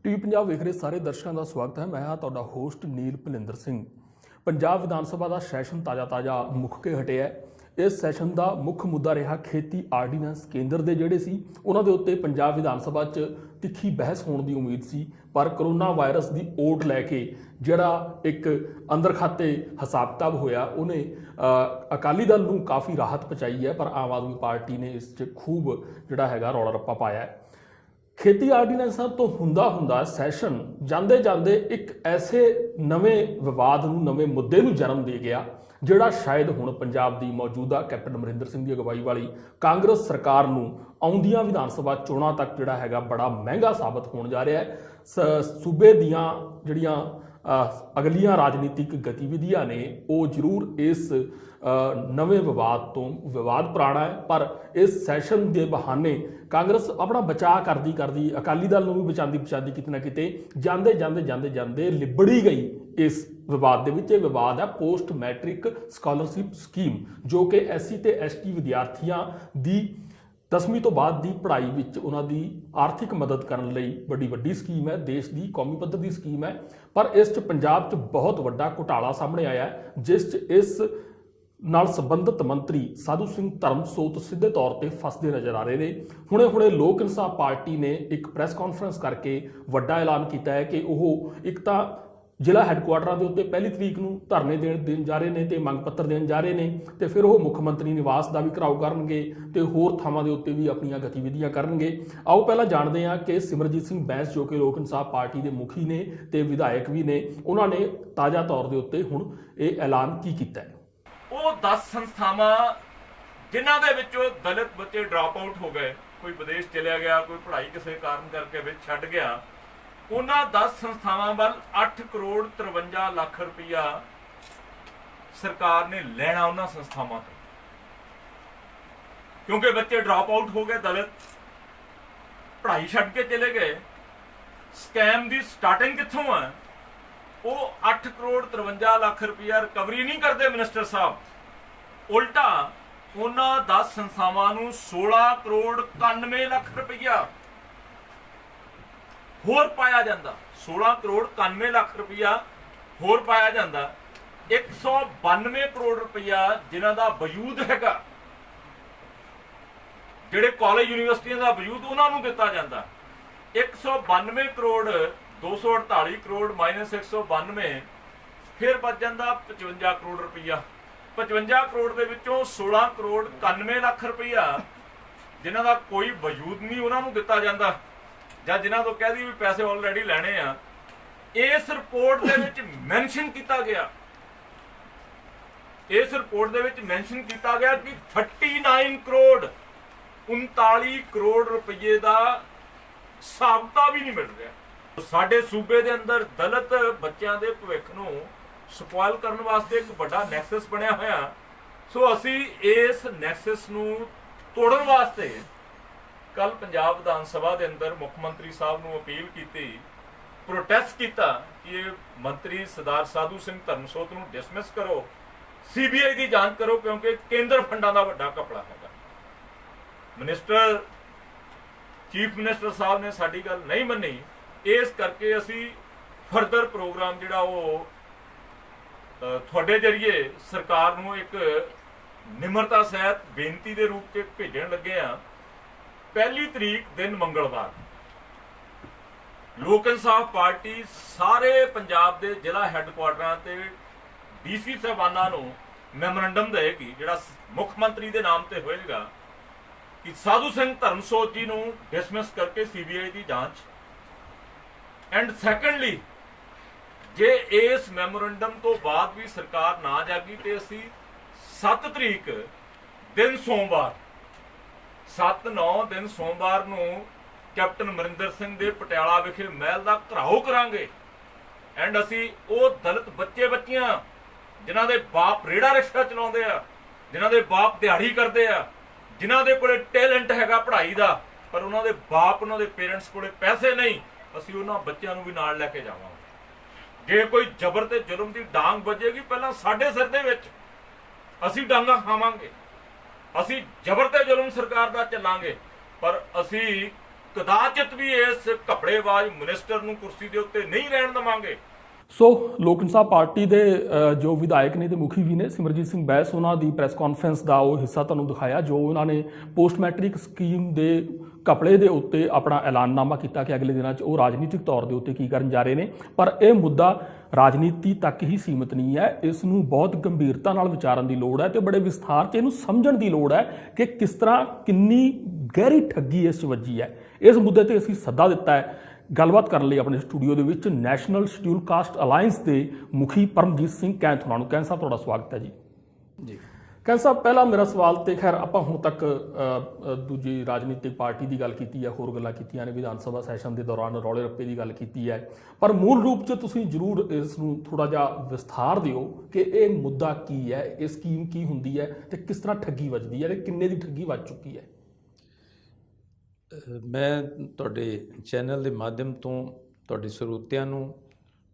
TV Punjab वेख रहे सारे दर्शकों का स्वागत है। मैं हाँ तुहाडा होस्ट नील भलिंदर सिंह। पंजाब विधान सभा का सैशन ताज़ा मुक के हटिया है। इस सैशन का मुख्य मुद्दा रहा खेती आर्डीनेंस केंद्र के जोड़े सी उन्हां दे उत्ते पंजाब विधान सभा च तिखी बहस होने की उम्मीद सी, पर करोना वायरस की ओट लैके जिहड़ा एक अंदर खाते हिसाब किताब होया उन्हें अकाली दल नूं काफ़ी राहत पहुँचाई है, पर आम आदमी पार्टी ने इस खूब जिहड़ा हैगा रौला रप्पा पाया है। खेती आर्डीनेंसां तो हुंदा सैशन जांदे जांदे एक ऐसे नवें विवाद नूं नवें मुद्दे नूं जन्म दे गया जिहड़ा शायद हुण पंजाब दी मौजूदा कैप्टन अमरिंदर सिंह दी अगवाई वाली कांग्रेस सरकार नूं आउंदियां विधान सभा चोणां तक जिहड़ा हैगा बड़ा महंगा साबित होण जा रहा है। सूबे दीआं जिहड़ियां अगलियां राजनीतिक गतिविधियां ने वो जरूर इस नवे विवाद पुराना है, पर इस सैशन के बहाने कांग्रेस अपना बचाव करदी अकाली दल भी बचाती किते ना किते जांदे लिबड़ी गई इस विवाद दे विच। विवाद है पोस्ट मैट्रिक स्कॉलरशिप स्कीम जो कि SC ते ST विद्यार्थियों की 10वीं तो बाद की पढ़ाई विच उन्हां दी आर्थिक मदद करने लई बड़ी स्कीम है, देश की कौमी पद्धर की स्कीम है। पर इस पंजाब च बहुत वड्डा घोटाला सामने आया है जिस इस नाल संबंधित मंत्री साधु सिंह धर्मसोत सीधे तौर पर फसते नज़र आ रहे हैं। हुणे लोक इंसाफ पार्टी ने एक प्रैस कॉन्फ्रेंस करके वड्डा ऐलान किया है कि वह एक तो जिला हैडकुआटरां के उत्ते 1 तरीक नूं धरने देन जा रहे हैं तो मंग पत्र देन जा रहे हैं, तो फिर वो मुख्यमंत्री निवास का भी घिराव करनगे तो होर थावां दे उत्ते भी अपनी गतिविधियां करनगे। आओ पहला जानते हैं कि सिमरजीत सिंह बैंस जो कि लोक इंसाफ पार्टी के मुखी ने ते विधायक भी ने, उन्होंने ताज़ा तौर के उत्ते हुण ये ऐलान की किया है। वो 10 संस्थावां जिन्हां दे विचों दलित बच्चे ड्रॉप आउट हो गए, कोई विदेश चलिया गया, कोई पढ़ाई किसी कारण करके विच छड्ड गया, उन्हां 10 संस्थावां वल 8 करोड़ 53 लाख रुपया सरकार ने लेना उन्हां संस्थावां तो, क्योंकि बच्चे ड्रॉप आउट हो गए, दलित पढ़ाई छड्ड के चले गए। स्कैम की स्टार्टिंग कित्थों है? वो 8 करोड़ 53 लाख रुपया रिकवरी नहीं करते मिनिस्टर साहब, उल्टा उन्हां 10 संस्थावां नूं 16 करोड़ 91 लाख रुपया होर पाया जाता। 16 करोड़ 91 लाख रुपया होर पाया जाता। 192 करोड़ रुपया जिन्हां दा वजूद हैगा, जिहड़े कॉलेज यूनिवर्सिटियां दा वजूद उन्हां नूं दिता जाता। 192 करोड़ 248 करोड़ माइनस 192 फिर बच जाता 55 करोड़ रुपया। 55 करोड़ के विचों 16 करोड़ 91 लाख रुपया जिन्हां दा कोई वजूद नहीं उन्हां नूं दिता जाता, जां जिन्हां तो कह दी भी पैसे ऑलरेडी लैणे आ। इस रिपोर्ट दे विच मैंशन किया गया, इस रिपोर्ट दे विच मैंशन किया गया कि 39 करोड़ 39 करोड़ रुपये का साबता भी नहीं मिल रहा। साडे सूबे दे अंदर दलित बच्चों के भविख नूं स्पॉइल करने वास्ते एक बड़ा नैक्सस बनया होया। सो असी इस नैक्सस नूं तोड़न वास्ते कल पंजाब विधान सभा के अंदर मुख्यमंत्री साहब नूं अपील की, प्रोटेस्ट किया कि ये मंत्री सरदार साधु सिंह धर्मसोत नूं डिसमिस करो, CBI की जांच करो, क्योंकि केंद्र फंडा का बड़ा कपड़ा है। मिनिस्टर चीफ मिनिस्टर साहब ने साडी गल नहीं मनी, इस करके असी फर्दर प्रोग्राम जिहड़ा वो तुहाडे जरिए सरकार नूं एक निमरता सहित बेनती के रूप में भेजण लगे आ। 1 तरीक दिन मंगलवार लोक इंसाफ पार्टी सारे पंजाब के जिला हैडकुआटरां ते DC साहबानां नूं मैमोरेंडम देगी जिहड़ा मुख्यमंत्री के नाम से होएगा कि साधु सिंह धर्मसोत जी नूं डिसमिस करके CBI की जांच। एंड सैकेंडली जे इस मैमोरेंडम तो बाद भी सरकार ना जागी तो असी 7 तरीक दिन सोमवार 7-9 दिन सोमवार नूं कैप्टन अमरिंदर सिंह दे पटियाला विखे महल का घिराओ करांगे। एंड असी वो दलित बच्चे बच्चियां जिन्हां दे बाप रेड़ा रिक्शा चलाउंदे आ, जिन्हां दे बाप दिहाड़ी करदे आ, जिन्हां दे कोले टैलेंट हैगा पढ़ाई का, पर उन्हां दे बाप उन्हां दे पेरेंट्स कोले पैसे नहीं, असी उन्हां बच्चों भी नाल लैके जावांगे। जे कोई जबर ते जुल्म की डांग बजेगी पहला साडे सिर दे विच असी डांगा खावांगे, असी जबर ते जुल्म सरकार दा चलांगे, पर असी ਕਦਾਚਿਤ ਵੀ ਇਸ ਘਪੜੇਬਾਜ਼ ਮਿਨਿਸਟਰ ਨੂੰ ਕੁਰਸੀ ਦੇ ਉੱਤੇ ਨਹੀਂ ਰਹਿਣ ਦੇਵਾਂਗੇ। ਸੋ ਲੋਕ ਇਨਸਾਫ ਪਾਰਟੀ ਦੇ ਜੋ ਵਿਧਾਇਕ ਨੇ ਤੇ ਮੁਖੀ ਵੀ ਨੇ ਸਿਮਰਜੀਤ ਸਿੰਘ ਬੈਸ, ਉਹਨਾਂ ਦੀ ਪ੍ਰੈਸ ਕਾਨਫਰੰਸ ਦਾ ਉਹ ਹਿੱਸਾ ਤੁਹਾਨੂੰ ਦਿਖਾਇਆ ਜੋ ਉਹਨਾਂ ਨੇ ਪੋਸਟ ਮੈਟ੍ਰਿਕ ਸਕੀਮ ਦੇ ਘਪਲੇ ਦੇ ਉੱਤੇ ਆਪਣਾ ਐਲਾਨਨਾਮਾ ਕੀਤਾ ਕਿ ਅਗਲੇ ਦਿਨਾਂ 'ਚ ਉਹ ਰਾਜਨੀਤਿਕ ਤੌਰ ਦੇ ਉੱਤੇ ਕੀ ਕਰਨ ਜਾ ਰਹੇ ਨੇ। ਪਰ ਇਹ ਮੁੱਦਾ ਰਾਜਨੀਤੀ ਤੱਕ ਹੀ ਸੀਮਿਤ ਨਹੀਂ ਹੈ, ਇਸ ਨੂੰ ਬਹੁਤ ਗੰਭੀਰਤਾ ਨਾਲ ਵਿਚਾਰਨ ਦੀ ਲੋੜ ਹੈ ਤੇ ਬੜੇ ਵਿਸਥਾਰ 'ਚ ਇਹਨੂੰ ਸਮਝਣ ਦੀ ਲੋੜ ਹੈ ਕਿ ਕਿਸ ਤਰ੍ਹਾਂ ਕਿੰਨੀ ਗਹਿਰੀ ਠੱਗੀ ਇਸ 'ਚ ਵੱਜੀ ਹੈ। ਇਸ ਮੁੱਦੇ ਤੇ ਅਸੀਂ ਸੱਦਾ ਦਿੱਤਾ ਹੈ ਗੱਲਬਾਤ ਕਰਨ ਲਈ ਆਪਣੇ ਸਟੂਡੀਓ ਦੇ ਵਿੱਚ ਨੈਸ਼ਨਲ ਸ਼ਡਿਊਲ ਕਾਸਟ ਅਲਾਇੰਸ ਦੇ ਮੁਖੀ ਪਰਮਜੀਤ ਸਿੰਘ ਕੈਂਥ ਹੋਣਾ ਨੂੰ। ਕੈਂਥ ਸਾਹਿਬ ਤੁਹਾਡਾ ਸਵਾਗਤ ਹੈ ਜੀ। ਜੀ ਕੈਂਥ ਸਾਹਿਬ, ਪਹਿਲਾ ਮੇਰਾ ਸਵਾਲ ਤੇ ਖੈਰ ਆਪਾਂ ਹੁਣ ਤੱਕ ਦੂਜੀ ਰਾਜਨੀਤਿਕ ਪਾਰਟੀ ਦੀ ਗੱਲ ਕੀਤੀ ਹੈ, ਹੋਰ ਗੱਲਾਂ ਕੀਤੀਆਂ ਨੇ, ਵਿਧਾਨ ਸਭਾ ਸੈਸ਼ਨ ਦੇ ਦੌਰਾਨ ਰੌਲੇ ਰੱਪੇ ਦੀ ਗੱਲ ਕੀਤੀ ਹੈ, ਪਰ ਮੂਲ ਰੂਪ 'ਚ ਤੁਸੀਂ ਜ਼ਰੂਰ ਇਸ ਨੂੰ ਥੋੜ੍ਹਾ ਜਿਹਾ ਵਿਸਥਾਰ ਦਿਓ ਕਿ ਇਹ ਮੁੱਦਾ ਕੀ ਹੈ, ਇਹ ਸਕੀਮ ਕੀ ਹੁੰਦੀ ਹੈ ਤੇ ਕਿਸ ਤਰ੍ਹਾਂ ਠੱਗੀ ਵੱਜਦੀ ਹੈ ਤੇ ਕਿੰਨੇ ਦੀ ਠੱਗੀ ਵੱਜ ਚੁੱਕੀ ਹੈ। ਮੈਂ ਤੁਹਾਡੇ ਚੈਨਲ ਦੇ ਮਾਧਿਅਮ ਤੋਂ ਤੁਹਾਡੇ ਸਰੋਤਿਆਂ ਨੂੰ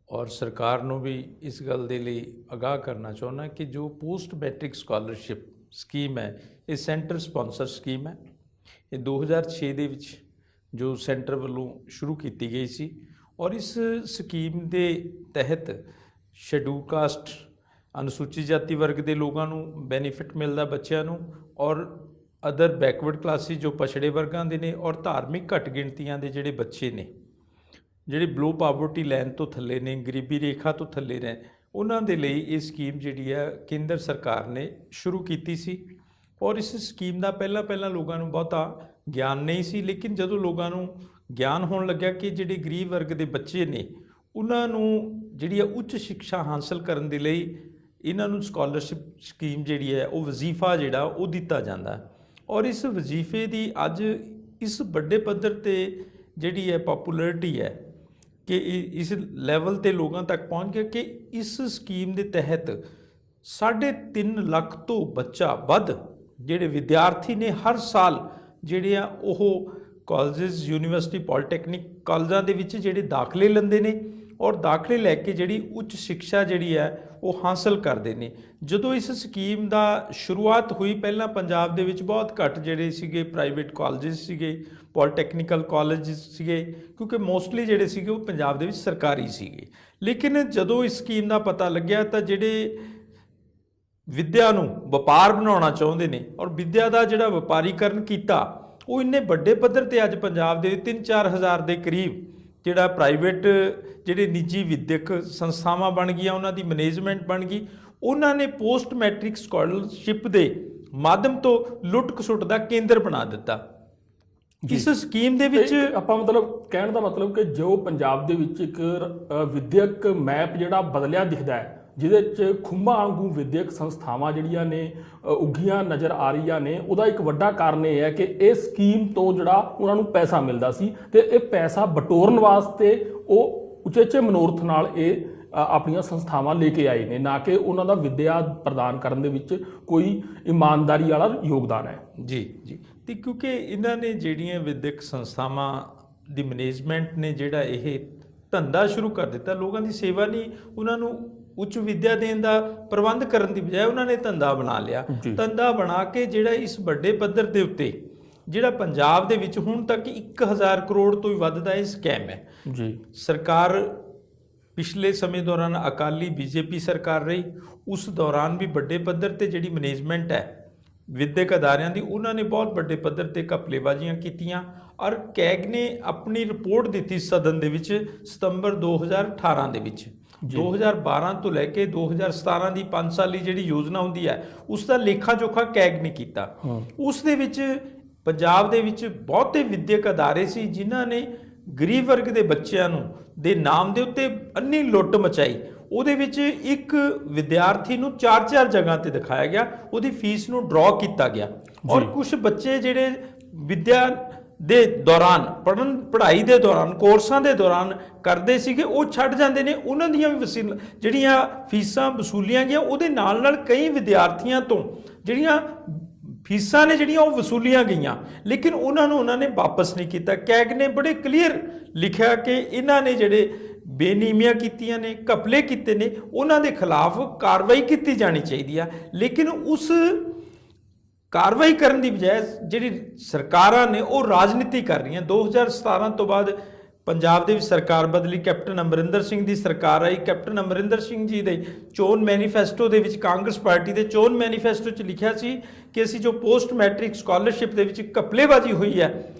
ਔਰ ਸਰਕਾਰ ਨੂੰ ਵੀ ਇਸ ਗੱਲ ਦੇ ਲਈ ਆਗਾਹ ਕਰਨਾ ਚਾਹੁੰਦਾ ਕਿ ਜੋ ਪੋਸਟ ਮੈਟ੍ਰਿਕ ਸਕਾਲਰਸ਼ਿਪ ਸਕੀਮ ਹੈ ਇਹ ਸੈਂਟਰ ਸਪਾਂਸਰ ਸਕੀਮ ਹੈ। ਇਹ 2006 ਦੇ ਵਿੱਚ ਜੋ ਸੈਂਟਰ ਵੱਲੋਂ ਸ਼ੁਰੂ ਕੀਤੀ ਗਈ ਸੀ ਔਰ ਇਸ ਸਕੀਮ ਦੇ ਤਹਿਤ ਸ਼ੈਡਿਊਲ ਕਾਸਟ ਅਨੁਸੂਚਿਤ ਜਾਤੀ ਵਰਗ ਦੇ ਲੋਕਾਂ ਨੂੰ ਬੈਨੀਫਿਟ ਮਿਲਦਾ, ਬੱਚਿਆਂ ਨੂੰ, ਔਰ ਅਦਰ ਬੈਕਵਰਡ ਕਲਾਸਿਸ ਜੋ ਪਛੜੇ ਵਰਗਾਂ ਦੇ ਨੇ ਔਰ ਧਾਰਮਿਕ ਘੱਟ ਗਿਣਤੀਆਂ ਦੇ ਜਿਹੜੇ ਬੱਚੇ ਨੇ ਜਿਹੜੇ ਬਲੋ ਪਾਵਰਟੀ ਲਾਈਨ ਤੋਂ ਥੱਲੇ ਨੇ, ਗਰੀਬੀ ਰੇਖਾ ਤੋਂ ਥੱਲੇ ਨੇ, ਉਹਨਾਂ ਦੇ ਲਈ ਇਹ ਸਕੀਮ ਜਿਹੜੀ ਹੈ ਕੇਂਦਰ ਸਰਕਾਰ ਨੇ ਸ਼ੁਰੂ ਕੀਤੀ ਸੀ। ਔਰ ਇਸ ਸਕੀਮ ਦਾ ਪਹਿਲਾਂ ਲੋਕਾਂ ਨੂੰ ਬਹੁਤਾ ਗਿਆਨ ਨਹੀਂ ਸੀ, ਲੇਕਿਨ ਜਦੋਂ ਲੋਕਾਂ ਨੂੰ ਗਿਆਨ ਹੋਣ ਲੱਗਿਆ ਕਿ ਜਿਹੜੇ ਗਰੀਬ ਵਰਗ ਦੇ ਬੱਚੇ ਨੇ ਉਹਨਾਂ ਨੂੰ ਜਿਹੜੀ ਹੈ ਉੱਚ ਸਿੱਖਿਆ ਹਾਸਲ ਕਰਨ ਦੇ ਲਈ ਇਹਨਾਂ ਨੂੰ ਸਕਾਲਰਸ਼ਿਪ ਸਕੀਮ ਜਿਹੜੀ ਹੈ ਉਹ ਵਜ਼ੀਫਾ ਜਿਹੜਾ ਉਹ ਦਿੱਤਾ ਜਾਂਦਾ ਔਰ ਇਸ ਵਜ਼ੀਫੇ ਦੀ ਅੱਜ ਇਸ ਵੱਡੇ ਪੱਧਰ ਤੇ ਜਿਹੜੀ ਹੈ ਪਪੂਲੈਰਿਟੀ ਹੈ ਕਿ ਇਸ ਲੈਵਲ ਤੇ ਲੋਕਾਂ ਤੱਕ ਪਹੁੰਚ ਗਿਆ ਕਿ ਇਸ ਸਕੀਮ ਦੇ ਤਹਿਤ 3.5 ਲੱਖ ਤੋਂ ਬੱਚਾ ਵੱਧ ਜਿਹੜੇ ਵਿਦਿਆਰਥੀ ਨੇ ਹਰ ਸਾਲ ਜਿਹੜੇ ਆ ਉਹ ਕਾਲਜਸ, ਯੂਨੀਵਰਸਿਟੀ, ਪੋਲੀਟੈਕਨਿਕ ਕਾਲਜਾਂ ਦੇ ਵਿੱਚ ਜਿਹੜੇ ਦਾਖਲੇ ਲੈਂਦੇ ਨੇ ਔਰ ਦਾਖਲੇ ਲੈ ਕੇ ਜਿਹੜੀ ਉੱਚ ਸਿੱਖਿਆ ਜਿਹੜੀ ਹੈ ਉਹ ਹਾਸਲ ਕਰਦੇ ਨੇ। ਜਦੋਂ ਇਸ ਸਕੀਮ ਦਾ ਸ਼ੁਰੂਆਤ ਹੋਈ ਪਹਿਲਾਂ ਪੰਜਾਬ ਦੇ ਵਿੱਚ ਬਹੁਤ ਘੱਟ ਜਿਹੜੇ ਸੀਗੇ ਪ੍ਰਾਈਵੇਟ ਕਾਲਜਸ ਸੀਗੇ, ਪੋਲੀਟੈਕਨੀਕਲ ਕਾਲਜ ਸੀਗੇ, ਕਿਉਂਕਿ ਮੋਸਟਲੀ ਜਿਹੜੇ ਸੀਗੇ ਉਹ ਪੰਜਾਬ ਦੇ ਵਿੱਚ ਸਰਕਾਰੀ ਸੀਗੇ। ਲੇਕਿਨ ਜਦੋਂ ਇਸ ਸਕੀਮ ਦਾ ਪਤਾ ਲੱਗਿਆ ਤਾਂ ਜਿਹੜੇ ਵਿੱਦਿਆ ਨੂੰ ਵਪਾਰ ਬਣਾਉਣਾ ਚਾਹੁੰਦੇ ਨੇ ਔਰ ਵਿੱਦਿਆ ਦਾ ਜਿਹੜਾ ਵਪਾਰੀਕਰਨ ਕੀਤਾ ਉਹ ਇੰਨੇ ਵੱਡੇ ਪੱਧਰ ਤੇ ਅੱਜ ਪੰਜਾਬ ਦੇ 3-4 ਹਜ਼ਾਰ ਦੇ ਕਰੀਬ ਜਿਹੜਾ ਪ੍ਰਾਈਵੇਟ ਜਿਹੜੇ ਨਿੱਜੀ ਵਿਦਿਅਕ ਸੰਸਥਾਵਾਂ ਬਣ ਗਈਆਂ, ਉਹਨਾਂ ਦੀ ਮੈਨੇਜਮੈਂਟ ਬਣ ਗਈ। ਉਹਨਾਂ ਨੇ ਪੋਸਟ ਮੈਟ੍ਰਿਕ ਸਕਾਲਰਸ਼ਿਪ ਦੇ ਮਾਧਿਅਮ ਤੋਂ ਲੁੱਟ ਖਸੁੱਟ ਦਾ ਕੇਂਦਰ ਬਣਾ ਦਿੱਤਾ। ਇਸ ਸਕੀਮ ਦੇ ਵਿੱਚ ਆਪਾਂ ਮਤਲਬ ਕਹਿਣ ਦਾ ਮਤਲਬ ਕਿ ਜੋ ਪੰਜਾਬ ਦੇ ਵਿੱਚ ਇੱਕ ਵਿਦਿਅਕ ਮੈਪ ਜਿਹੜਾ ਬਦਲਿਆ ਦਿਖਦਾ ਹੈ, ਜਿਹਦੇ 'ਚ ਖੁੰਭਾਂ ਵਾਂਗੂ ਵਿਦਿਅਕ ਸੰਸਥਾਵਾਂ ਜਿਹੜੀਆਂ ਨੇ ਉੱਘੀਆਂ ਨਜ਼ਰ ਆ ਰਹੀਆਂ ਨੇ, ਉਹਦਾ ਇੱਕ ਵੱਡਾ ਕਾਰਨ ਇਹ ਹੈ ਕਿ ਇਹ ਸਕੀਮ ਤੋਂ ਜਿਹੜਾ ਉਹਨਾਂ ਨੂੰ ਪੈਸਾ ਮਿਲਦਾ ਸੀ ਤੇ ਇਹ ਪੈਸਾ ਬਟੋਰਨ ਵਾਸਤੇ ਉਹ ਉਚੇਚੇ ਮਨੋਰਥ ਨਾਲ ਇਹ ਆਪਣੀਆਂ ਸੰਸਥਾਵਾਂ ਲੈ ਕੇ ਆਏ ਨੇ, ਨਾ ਕਿ ਉਹਨਾਂ ਦਾ ਵਿੱਦਿਆ ਪ੍ਰਦਾਨ ਕਰਨ ਦੇ ਵਿੱਚ ਕੋਈ ਇਮਾਨਦਾਰੀ ਵਾਲਾ ਯੋਗਦਾਨ ਹੈ। ਜੀ ਤੇ ਕਿਉਂਕਿ ਇਹਨਾਂ ਨੇ ਜਿਹੜੀਆਂ ਵਿਦਿਅਕ ਸੰਸਥਾਵਾਂ ਦੀ ਮੈਨੇਜਮੈਂਟ ਨੇ ਜਿਹੜਾ ਇਹ ਧੰਦਾ ਸ਼ੁਰੂ ਕਰ ਦਿੱਤਾ, ਲੋਕਾਂ ਦੀ ਸੇਵਾ ਨਹੀਂ, ਉਹਨਾਂ ਨੂੰ ਉੱਚ ਵਿੱਦਿਆ ਦੇਣ ਦਾ ਪ੍ਰਬੰਧ ਕਰਨ ਦੀ ਬਜਾਏ ਉਹਨਾਂ ਨੇ ਧੰਦਾ ਬਣਾ ਲਿਆ। ਧੰਦਾ ਬਣਾ ਕੇ ਜਿਹੜਾ ਇਸ ਵੱਡੇ ਪੱਧਰ ਦੇ ਉੱਤੇ ਜਿਹੜਾ ਪੰਜਾਬ ਦੇ ਵਿੱਚ ਹੁਣ ਤੱਕ 1000 ਕਰੋੜ ਤੋਂ ਵੀ ਵੱਧ ਦਾ ਇਹ ਸਕੈਮ ਹੈ। ਜੀ ਸਰਕਾਰ ਪਿਛਲੇ ਸਮੇਂ ਦੌਰਾਨ ਅਕਾਲੀ ਬੀਜੇਪੀ ਸਰਕਾਰ ਰਹੀ, ਉਸ ਦੌਰਾਨ ਵੀ ਵੱਡੇ ਪੱਧਰ ਤੇ ਜਿਹੜੀ ਮੈਨੇਜਮੈਂਟ ਹੈ ਵਿਦਿਅਕ ਅਦਾਰਿਆਂ ਦੀ, ਉਹਨਾਂ ਨੇ ਬਹੁਤ ਵੱਡੇ ਪੱਧਰ ਤੇ ਘਪਲੇਬਾਜ਼ੀਆਂ ਕੀਤੀਆਂ ਔਰ ਕੈਗ ਨੇ ਆਪਣੀ ਰਿਪੋਰਟ ਦਿੱਤੀ ਸਦਨ ਦੇ ਵਿੱਚ ਸਤੰਬਰ 2018 ਦੇ ਵਿੱਚ। 2012 ਤੋਂ ਲੈ ਕੇ 2017 ਦੀ 5 ਸਾਲੀ ਜਿਹੜੀ ਯੋਜਨਾ ਹੁੰਦੀ ਹੈ ਉਸ ਦਾ ਲੇਖਾ ਜੋਖਾ ਕੈਗ ਨੇ ਕੀਤਾ। ਉਸ ਦੇ ਵਿੱਚ ਪੰਜਾਬ ਦੇ ਵਿੱਚ ਬਹੁਤੇ ਵਿਦਿਅਕ ਅਦਾਰੇ ਸੀ ਜਿਨ੍ਹਾਂ ਨੇ ਗਰੀਬ ਵਰਗ ਦੇ ਬੱਚਿਆਂ ਨੂੰ ਦੇ ਨਾਮ ਦੇ ਉੱਤੇ ਅੰਨੀ ਲੁੱਟ ਮਚਾਈ। ਉਹਦੇ ਵਿੱਚ ਇੱਕ ਵਿਦਿਆਰਥੀ ਨੂੰ 4-4 ਜਗ੍ਹਾ ਤੇ ਦਿਖਾਇਆ ਗਿਆ, ਉਹਦੀ ਫੀਸ ਨੂੰ ਡਰਾ ਕੀਤਾ ਗਿਆ ਔਰ ਕੁਝ ਬੱਚੇ ਜਿਹੜੇ ਵਿਦਿਆ ਦੇ ਦੌਰਾਨ ਪੜ੍ਹਾਈ ਦੇ ਦੌਰਾਨ ਕੋਰਸਾਂ ਦੇ ਦੌਰਾਨ ਕਰਦੇ ਸੀਗੇ ਉਹ ਛੱਡ ਜਾਂਦੇ ਨੇ, ਉਹਨਾਂ ਦੀਆਂ ਵੀ ਜਿਹੜੀਆਂ ਫੀਸਾਂ ਵਸੂਲੀਆਂ ਗਈਆਂ ਉਹਦੇ ਨਾਲ ਕਈ ਵਿਦਿਆਰਥੀਆਂ ਤੋਂ ਜਿਹੜੀਆਂ ਫੀਸਾਂ ਨੇ ਜਿਹੜੀਆਂ ਉਹ ਵਸੂਲੀਆਂ ਗਈਆਂ, ਲੇਕਿਨ ਉਹਨਾਂ ਨੇ ਵਾਪਸ ਨਹੀਂ ਕੀਤਾ। ਕੈਗ ਨੇ ਬੜੇ ਕਲੀਅਰ ਲਿਖਿਆ ਕਿ ਇਹਨਾਂ ਨੇ ਜਿਹੜੇ ਬੇਨੀਮੀਆਂ ਕੀਤੀਆਂ ਨੇ, ਘਪਲੇ ਕੀਤੇ ਨੇ, ਉਹਨਾਂ ਦੇ ਖਿਲਾਫ ਕਾਰਵਾਈ ਕੀਤੀ ਜਾਣੀ ਚਾਹੀਦੀ ਆ। ਲੇਕਿਨ ਉਸ ਕਾਰਵਾਈ ਕਰਨ ਦੀ ਬਜਾਏ ਜਿਹੜੀ ਸਰਕਾਰਾਂ ਨੇ ਉਹ ਰਾਜਨੀਤੀ ਕਰ ਰਹੀਆਂ। 2017 ਤੋਂ ਬਾਅਦ ਪੰਜਾਬ ਦੇ ਵਿੱਚ ਸਰਕਾਰ ਬਦਲੀ, ਕੈਪਟਨ ਅਮਰਿੰਦਰ ਸਿੰਘ ਦੀ ਸਰਕਾਰ ਆਈ। ਕੈਪਟਨ ਅਮਰਿੰਦਰ ਸਿੰਘ ਜੀ ਦੇ ਚੋਣ ਮੈਨੀਫੈਸਟੋ ਦੇ ਵਿੱਚ, ਕਾਂਗਰਸ ਪਾਰਟੀ ਦੇ ਚੋਣ ਮੈਨੀਫੈਸਟੋ 'ਚ ਲਿਖਿਆ ਸੀ ਕਿ ਅਸੀਂ ਜੋ ਪੋਸਟ ਮੈਟ੍ਰਿਕ ਸਕਾਲਰਸ਼ਿਪ ਦੇ ਵਿੱਚ ਘਪਲੇਬਾਜ਼ੀ ਹੋਈ ਹੈ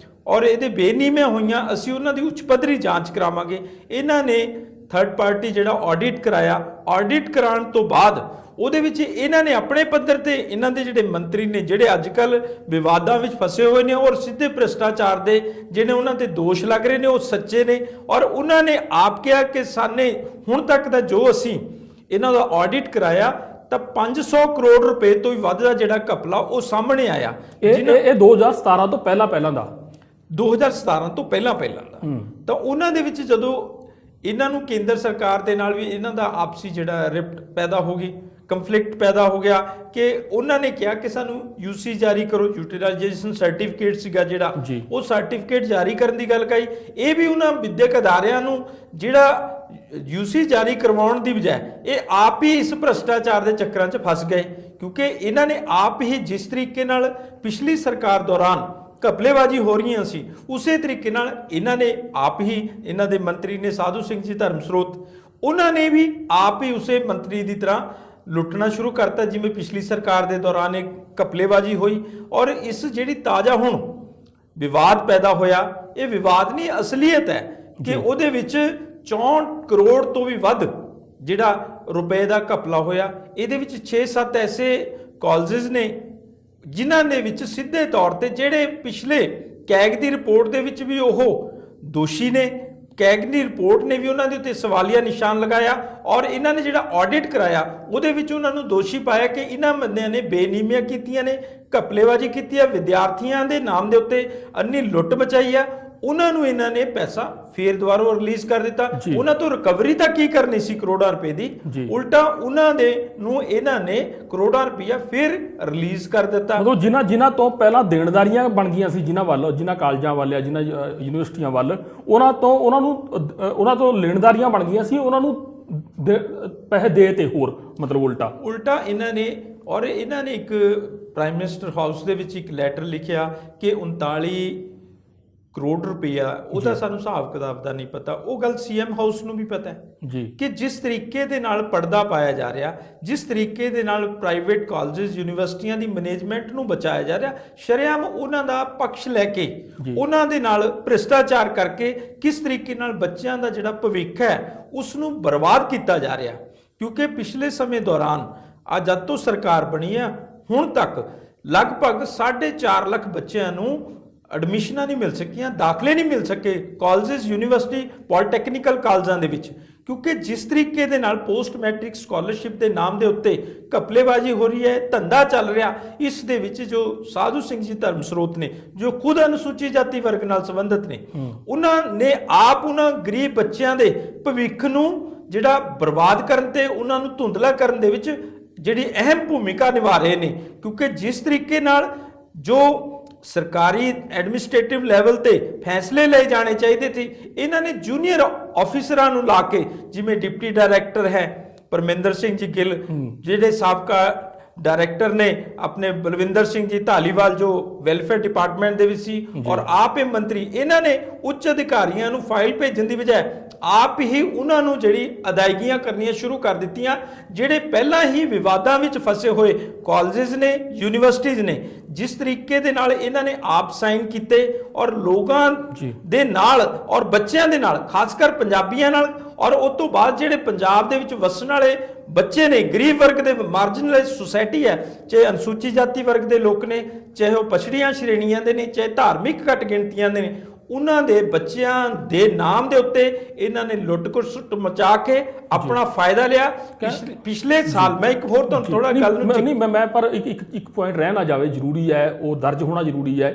ਔਰ ਇਹਦੇ ਬੇਨੀਮੀਆਂ ਹੋਈਆਂ, ਅਸੀਂ ਉਹਨਾਂ ਦੀ ਉੱਚ ਪੱਧਰੀ ਜਾਂਚ ਕਰਾਵਾਂਗੇ। ਇਹਨਾਂ ਨੇ ਥਰਡ ਪਾਰਟੀ ਜਿਹੜਾ ਆਡਿਟ ਕਰਾਇਆ। ਆਡਿਟ ਕਰਾਉਣ ਤੋਂ ਬਾਅਦ ਉਹਦੇ ਵਿੱਚ ਇਹਨਾਂ ਨੇ ਆਪਣੇ ਪੱਧਰ ਤੇ ਇਹਨਾਂ ਦੇ ਜਿਹੜੇ ਮੰਤਰੀ ਨੇ, ਜਿਹੜੇ ਅੱਜ ਕੱਲ ਵਿਵਾਦਾਂ ਵਿੱਚ ਫਸੇ ਹੋਏ ਨੇ ਔਰ ਸਿੱਧੇ ਭ੍ਰਿਸ਼ਟਾਚਾਰ ਦੇ ਜਿਹੜੇ ਉਹਨਾਂ ਤੇ ਦੋਸ਼ ਲੱਗ ਰਹੇ ਨੇ, ਉਹ ਸੱਚੇ ਨੇ। ਔਰ ਉਹਨਾਂ ਨੇ ਆਪ ਕਿਹਾ ਕਿ ਸਾਨੇ ਹੁਣ ਤੱਕ ਦਾ ਜੋ ਅਸੀਂ ਇਹਨਾਂ ਦਾ ਆਡਿਟ ਕਰਾਇਆ ਤਾਂ 500 ਕਰੋੜ ਰੁਪਏ ਤੋਂ ਵੀ ਵੱਧ ਦਾ ਜਿਹੜਾ ਘਪਲਾ ਉਹ ਸਾਹਮਣੇ ਆਇਆ। ਇਹ 2017 ਤੋਂ ਪਹਿਲਾਂ ਦਾ 2017 ਤੋਂ ਪਹਿਲਾਂ ਦਾ। ਤਾਂ ਉਹਨਾਂ ਦੇ ਵਿੱਚ ਜਦੋਂ ਇਹਨਾਂ ਨੂੰ ਕੇਂਦਰ ਸਰਕਾਰ ਦੇ ਨਾਲ ਵੀ ਇਹਨਾਂ ਦਾ ਆਪਸੀ ਜਿਹੜਾ ਰਿਫਟ ਪੈਦਾ ਹੋ ਗਈ, ਕੰਫਲਿਕਟ ਪੈਦਾ ਹੋ ਗਿਆ ਕਿ ਉਹਨਾਂ ਨੇ ਕਿਹਾ ਕਿ ਸਾਨੂੰ ਯੂਸੀ ਜਾਰੀ ਕਰੋ, ਯੂਟਿਲਾਈਜੇਸ਼ਨ ਸਰਟੀਫਿਕੇਟ ਸੀਗਾ ਜਿਹੜਾ, ਉਹ ਸਰਟੀਫਿਕੇਟ ਜਾਰੀ ਕਰਨ ਦੀ ਗੱਲ ਕਹੀ। ਇਹ ਵੀ ਉਹਨਾਂ ਵਿਦਿਅਕ ਅਦਾਰਿਆਂ ਨੂੰ ਜਿਹੜਾ ਯੂਸੀ ਜਾਰੀ ਕਰਵਾਉਣ ਦੀ ਬਜਾਏ ਇਹ ਆਪ ਹੀ ਇਸ ਭ੍ਰਿਸ਼ਟਾਚਾਰ ਦੇ ਚੱਕਰਾਂ 'ਚ ਫਸ ਗਏ, ਕਿਉਂਕਿ ਇਹਨਾਂ ਨੇ ਆਪ ਹੀ ਜਿਸ ਤਰੀਕੇ ਨਾਲ ਪਿਛਲੀ ਸਰਕਾਰ ਦੌਰਾਨ ਘਪਲੇਬਾਜ਼ੀ ਹੋ ਰਹੀਆਂ ਸੀ, ਉਸੇ ਤਰੀਕੇ ਨਾਲ ਇਹਨਾਂ ਨੇ ਆਪ ਹੀ, ਇਹਨਾਂ ਦੇ ਮੰਤਰੀ ਨੇ ਸਾਧੂ ਸਿੰਘ ਜੀ ਧਰਮਸਰੋਤ, ਉਹਨਾਂ ਨੇ ਵੀ ਆਪ ਹੀ ਉਸੇ ਮੰਤਰੀ ਦੀ ਤਰ੍ਹਾਂ ਲੁੱਟਣਾ ਸ਼ੁਰੂ ਕਰਤਾ ਜਿਵੇਂ ਪਿਛਲੀ ਸਰਕਾਰ ਦੇ ਦੌਰਾਨ ਇਹ ਘਪਲੇਬਾਜ਼ੀ ਹੋਈ। ਔਰ ਇਸ ਜਿਹੜੀ ਤਾਜ਼ਾ ਹੁਣ ਵਿਵਾਦ ਪੈਦਾ ਹੋਇਆ, ਇਹ ਵਿਵਾਦ ਨਹੀਂ, ਅਸਲੀਅਤ ਹੈ ਕਿ ਉਹਦੇ ਵਿੱਚ 64 ਕਰੋੜ ਤੋਂ ਵੀ ਵੱਧ ਜਿਹੜਾ ਰੁਪਏ ਦਾ ਘਪਲਾ ਹੋਇਆ। ਇਹਦੇ ਵਿੱਚ 6-7 ਐਸੇ ਕਾਲਜਸ ਨੇ ਜਿਨ੍ਹਾਂ ਦੇ ਵਿੱਚ ਸਿੱਧੇ ਤੌਰ ਤੇ ਜਿਹੜੇ ਪਿਛਲੇ ਕੈਗ ਦੀ ਰਿਪੋਰਟ ਦੇ ਵਿੱਚ ਵੀ ਉਹ ਦੋਸ਼ੀ ਨੇ, ਕੈਗ ਦੀ ਰਿਪੋਰਟ ਨੇ ਵੀ ਉਹਨਾਂ ਦੇ ਉੱਤੇ ਸਵਾਲੀਆ ਨਿਸ਼ਾਨ ਲਗਾਇਆ ਔਰ ਇਹਨਾਂ ਨੇ ਜਿਹੜਾ ਆਡਿਟ ਕਰਾਇਆ ਉਹਦੇ ਵਿੱਚ ਉਹਨਾਂ ਨੂੰ ਦੋਸ਼ੀ ਪਾਇਆ ਕਿ ਇਹਨਾਂ ਬੰਦਿਆਂ ਨੇ ਬੇਨੀਮੀਆਂ ਕੀਤੀਆਂ ਨੇ, ਘਪਲੇਬਾਜ਼ੀ ਕੀਤੀ ਹੈ, ਵਿਦਿਆਰਥੀਆਂ ਦੇ ਨਾਮ ਦੇ ਉੱਤੇ ਅੰਨੀ ਲੁੱਟ ਮਚਾਈ ਹੈ। ਉਹਨਾਂ ਨੂੰ ਇਹਨਾਂ ਨੇ ਪੈਸਾ ਫੇਰ ਦੁਬਾਰਾ ਰਿਲੀਜ਼ ਕਰ ਦਿੱਤਾ। ਉਹਨਾਂ ਤੋਂ ਰਿਕਵਰੀ ਤਾਂ ਕੀ ਕਰਨੀ ਸੀ ਕਰੋੜਾਂ ਰੁਪਏ ਦੀ, ਉਲਟਾ ਉਹਨਾਂ ਦੇ ਨੂੰ ਇਹਨਾਂ ਨੇ ਕਰੋੜਾਂ ਰੁਪਇਆ ਫੇਰ ਰਿਲੀਜ਼ ਕਰ ਦਿੱਤਾ। ਮਤਲਬ ਜਿਨ੍ਹਾਂ ਤੋਂ ਪਹਿਲਾਂ ਦੇਣਦਾਰੀਆਂ ਬਣ ਗਈਆਂ ਸੀ, ਜਿਨ੍ਹਾਂ ਕਾਲਜਾਂ ਵੱਲ, ਜਿਨ੍ਹਾਂ ਯੂਨੀਵਰਸਿਟੀਆਂ ਵੱਲ, ਉਹਨਾਂ ਤੋਂ ਲੈਣਦਾਰੀਆਂ ਬਣ ਗਈਆਂ ਸੀ, ਉਹਨਾਂ ਨੂੰ ਪੈਸੇ ਦੇ ਤੇ ਹੋਰ ਮਤਲਬ ਉਲਟਾ ਇਹਨਾਂ ਨੇ। ਔਰ ਇਹਨਾਂ ਨੇ ਇੱਕ ਪ੍ਰਾਈਮ ਮਿਨਿਸਟਰ ਹਾਊਸ ਦੇ ਵਿੱਚ ਇੱਕ ਲੈਟਰ ਲਿਖਿਆ ਕਿ 39 ਕਰੋੜ ਰੁਪਇਆ, ਉਹਦਾ ਸਾਨੂੰ ਹਿਸਾਬ ਕਿਤਾਬ ਦਾ ਨਹੀਂ ਪਤਾ, ਉਹ ਗੱਲ ਸੀਐਮ ਹਾਊਸ ਨੂੰ ਵੀ ਪਤਾ ਹੈ ਕਿ ਜਿਸ ਤਰੀਕੇ ਦੇ ਨਾਲ ਪਰਦਾ ਪਾਇਆ ਜਾ ਰਿਹਾ, ਜਿਸ ਤਰੀਕੇ ਦੇ ਨਾਲ ਪ੍ਰਾਈਵੇਟ ਕਾਲਜਸ, ਯੂਨੀਵਰਸਿਟੀਆਂ ਦੀ ਮੈਨੇਜਮੈਂਟ ਨੂੰ ਬਚਾਇਆ ਜਾ ਰਿਹਾ, ਸ਼ਰੇਆਮ ਉਹਨਾਂ ਦਾ ਪੱਖ ਲੈ ਕੇ, ਉਹਨਾਂ ਦੇ ਨਾਲ ਭ੍ਰਿਸ਼ਟਾਚਾਰ ਕਰਕੇ ਕਿਸ ਤਰੀਕੇ ਨਾਲ ਬੱਚਿਆਂ ਦਾ ਜਿਹੜਾ ਭਵਿੱਖ ਹੈ ਉਸ ਨੂੰ ਬਰਬਾਦ ਕੀਤਾ ਜਾ ਰਿਹਾ। ਕਿਉਂਕਿ ਪਿਛਲੇ ਸਮੇਂ ਦੌਰਾਨ ਜਦ ਤੋਂ ਸਰਕਾਰ ਬਣੀ ਹੈ ਹੁਣ ਤੱਕ ਲਗਭਗ 4.5 ਲੱਖ ਬੱਚਿਆਂ ਨੂੰ ਐਡਮਿਸ਼ਨਾਂ ਨਹੀਂ ਮਿਲ ਸਕੀਆਂ, ਦਾਖਲੇ ਨਹੀਂ ਮਿਲ ਸਕੇ ਕਾਲਜਸ, ਯੂਨੀਵਰਸਿਟੀ, ਪੋਲੀਟੈਕਨੀਕਲ ਕਾਲਜਾਂ ਦੇ ਵਿੱਚ, ਕਿਉਂਕਿ ਜਿਸ ਤਰੀਕੇ ਦੇ ਨਾਲ ਪੋਸਟ ਮੈਟ੍ਰਿਕ ਸਕਾਲਰਸ਼ਿਪ ਦੇ ਨਾਮ ਦੇ ਉੱਤੇ ਘਪਲੇਬਾਜ਼ੀ ਹੋ ਰਹੀ ਹੈ, ਧੰਦਾ ਚੱਲ ਰਿਹਾ। ਇਸ ਦੇ ਵਿੱਚ ਜੋ ਸਾਧੂ ਸਿੰਘ ਜੀ ਧਰਮਸਰੋਤ ਨੇ, ਜੋ ਖੁਦ ਅਨੁਸੂਚਿਤ ਜਾਤੀ ਵਰਗ ਨਾਲ ਸੰਬੰਧਿਤ ਨੇ, ਉਹਨਾਂ ਨੇ ਆਪ ਉਹਨਾਂ ਗਰੀਬ ਬੱਚਿਆਂ ਦੇ ਭਵਿੱਖ ਨੂੰ ਜਿਹੜਾ ਬਰਬਾਦ ਕਰਨ ਤੇ ਉਹਨਾਂ ਨੂੰ ਧੁੰਦਲਾ ਕਰਨ ਦੇ ਵਿੱਚ ਜਿਹੜੀ ਅਹਿਮ ਭੂਮਿਕਾ ਨਿਭਾ ਰਹੇ ਨੇ। ਕਿਉਂਕਿ ਜਿਸ ਤਰੀਕੇ ਨਾਲ ਜੋ ਸਰਕਾਰੀ ਐਡਮਿਨਿਸਟ੍ਰੇਟਿਵ ਲੈਵਲ ਤੇ ਫੈਸਲੇ ਲਏ ਜਾਣੇ ਚਾਹੀਦੇ ਸੀ, ਇਹਨਾਂ ਨੇ ਜੂਨੀਅਰ ਆਫਿਸਰਾਂ ਨੂੰ ਲਾ ਕੇ, ਜਿਵੇਂ ਡਿਪਟੀ ਡਾਇਰੈਕਟਰ ਹੈ ਪਰਮਿੰਦਰ ਸਿੰਘ ਜੀ ਗਿੱਲ, ਜਿਹੜੇ ਸਾਬਕਾ ਡਾਇਰੈਕਟਰ ਨੇ ਆਪਣੇ ਬਲਵਿੰਦਰ ਸਿੰਘ ਜੀ ਧਾਲੀਵਾਲ ਜੋ ਵੈਲਫੇਅਰ ਡਿਪਾਰਟਮੈਂਟ ਦੇ ਵਿੱਚ ਸੀ, ਔਰ ਆਪ ਇਹ ਮੰਤਰੀ, ਇਹਨਾਂ ਨੇ ਉੱਚ ਅਧਿਕਾਰੀਆਂ ਨੂੰ ਫਾਈਲ ਭੇਜਣ ਦੀ ਬਜਾਏ ਆਪ ਹੀ ਉਹਨਾਂ ਨੂੰ ਜਿਹੜੀ ਅਦਾਇਗੀਆਂ ਕਰਨੀਆਂ ਸ਼ੁਰੂ ਕਰ ਦਿੱਤੀਆਂ। ਜਿਹੜੇ ਪਹਿਲਾਂ ਹੀ ਵਿਵਾਦਾਂ ਵਿੱਚ ਫਸੇ ਹੋਏ ਕਾਲਜਸ ਨੇ, ਯੂਨੀਵਰਸਿਟੀਜ਼ ਨੇ, ਜਿਸ ਤਰੀਕੇ ਦੇ ਨਾਲ ਇਹਨਾਂ ਨੇ ਆਪ ਸਾਈਨ ਕੀਤੇ ਔਰ ਲੋਕਾਂ ਦੇ ਨਾਲ ਔਰ ਬੱਚਿਆਂ ਦੇ ਨਾਲ, ਖਾਸ ਕਰ ਪੰਜਾਬੀਆਂ ਨਾਲ, ਔਰ ਉਸ ਤੋਂ ਬਾਅਦ ਜਿਹੜੇ ਪੰਜਾਬ ਦੇ ਵਿੱਚ ਵਸਣ ਵਾਲੇ ਬੱਚੇ ਨੇ, ਗਰੀਬ ਵਰਗ ਦੇ, ਮਾਰਜਨਲਾਈਜ਼ ਸੁਸਾਇਟੀ ਹੈ, ਚਾਹੇ ਅਨੁਸੂਚਿਤ ਜਾਤੀ ਵਰਗ ਦੇ ਲੋਕ ਨੇ, ਚਾਹੇ ਉਹ ਪਛੜੀਆਂ ਸ਼੍ਰੇਣੀਆਂ ਦੇ ਨੇ, ਚਾਹੇ ਧਾਰਮਿਕ ਘੱਟ ਗਿਣਤੀਆਂ ਦੇ ਨੇ, ਉਹਨਾਂ ਦੇ ਬੱਚਿਆਂ ਦੇ ਨਾਮ ਦੇ ਉੱਤੇ ਇਹਨਾਂ ਨੇ ਲੁੱਟ-ਖਸੁੱਟ ਮਚਾ ਕੇ ਆਪਣਾ ਫਾਇਦਾ ਲਿਆ। ਪਿਛਲੇ ਸਾਲ ਮੈਂ ਇੱਕ ਹੋਰ ਤੁਹਾਨੂੰ ਥੋੜਾ ਗੱਲ ਨੂੰ ਨਹੀਂ, ਮੈਂ ਪਰ ਇੱਕ ਪੁਆਇੰਟ ਰਹਿ ਨਾ ਜਾਵੇ, ਜ਼ਰੂਰੀ ਹੈ, ਉਹ ਦਰਜ ਹੋਣਾ ਜ਼ਰੂਰੀ ਹੈ।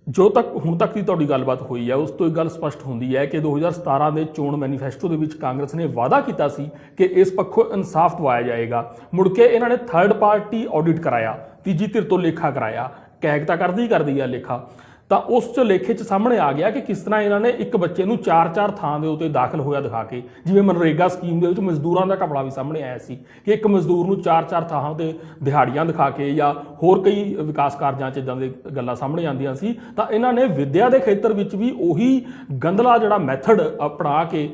ਜੋ ਤੱਕ ਹੁਣ ਤੱਕ ਦੀ ਤੁਹਾਡੀ ਗੱਲਬਾਤ ਹੋਈ ਹੈ ਉਸ ਤੋਂ ਇੱਕ ਗੱਲ ਸਪਸ਼ਟ ਹੁੰਦੀ ਹੈ ਕਿ 2017 ਦੇ ਚੋਣ ਮੈਨੀਫੈਸਟੋ ਦੇ ਵਿੱਚ ਕਾਂਗਰਸ ਨੇ ਵਾਅਦਾ ਕੀਤਾ ਸੀ ਕਿ ਇਸ ਪੱਖੋਂ ਇਨਸਾਫ ਦਿਵਾਇਆ ਜਾਏਗਾ। ਮੁੜ ਕੇ ਇਹਨਾਂ ਨੇ ਥਰਡ ਪਾਰਟੀ ਆਡਿਟ ਕਰਾਇਆ, ਤੀਜੀ ਧਿਰ ਤੋਂ ਲੇਖਾ ਕਰਾਇਆ, ਕੈਗ ਤਾਂ ਕਰਦੀ ਹੈ ਲੇਖਾ, ਤਾਂ ਉਸ 'ਚ ਲੇਖੇ 'ਚ ਸਾਹਮਣੇ ਆ ਗਿਆ ਕਿ ਕਿਸ ਤਰ੍ਹਾਂ ਇਹਨਾਂ ਨੇ ਇੱਕ ਬੱਚੇ ਨੂੰ 4-4 ਥਾਂ ਦੇ ਉੱਤੇ ਦਾਖਲ ਹੋਇਆ ਦਿਖਾ ਕੇ, ਜਿਵੇਂ ਮਨਰੇਗਾ ਸਕੀਮ ਦੇ ਵਿੱਚ ਮਜ਼ਦੂਰਾਂ ਦਾ ਘਪਲਾ ਵੀ ਸਾਹਮਣੇ ਆਇਆ ਸੀ ਕਿ ਇੱਕ ਮਜ਼ਦੂਰ ਨੂੰ 4-4 ਥਾਂ ਤੇ ਦਿਹਾੜੀਆਂ ਦਿਖਾ ਕੇ ਜਾਂ ਹੋਰ ਕਈ ਵਿਕਾਸ ਕਾਰਜਾਂ 'ਚ ਇਦਾਂ ਦੇ ਗੱਲਾਂ ਸਾਹਮਣੇ ਆਉਂਦੀਆਂ ਸੀ, ਤਾਂ ਇਹਨਾਂ ਨੇ ਵਿੱਦਿਆ ਦੇ ਖੇਤਰ ਵਿੱਚ ਵੀ ਉਹੀ ਗੰਧਲਾ ਜਿਹੜਾ ਮੈਥਡ ਅਪਣਾ ਕੇ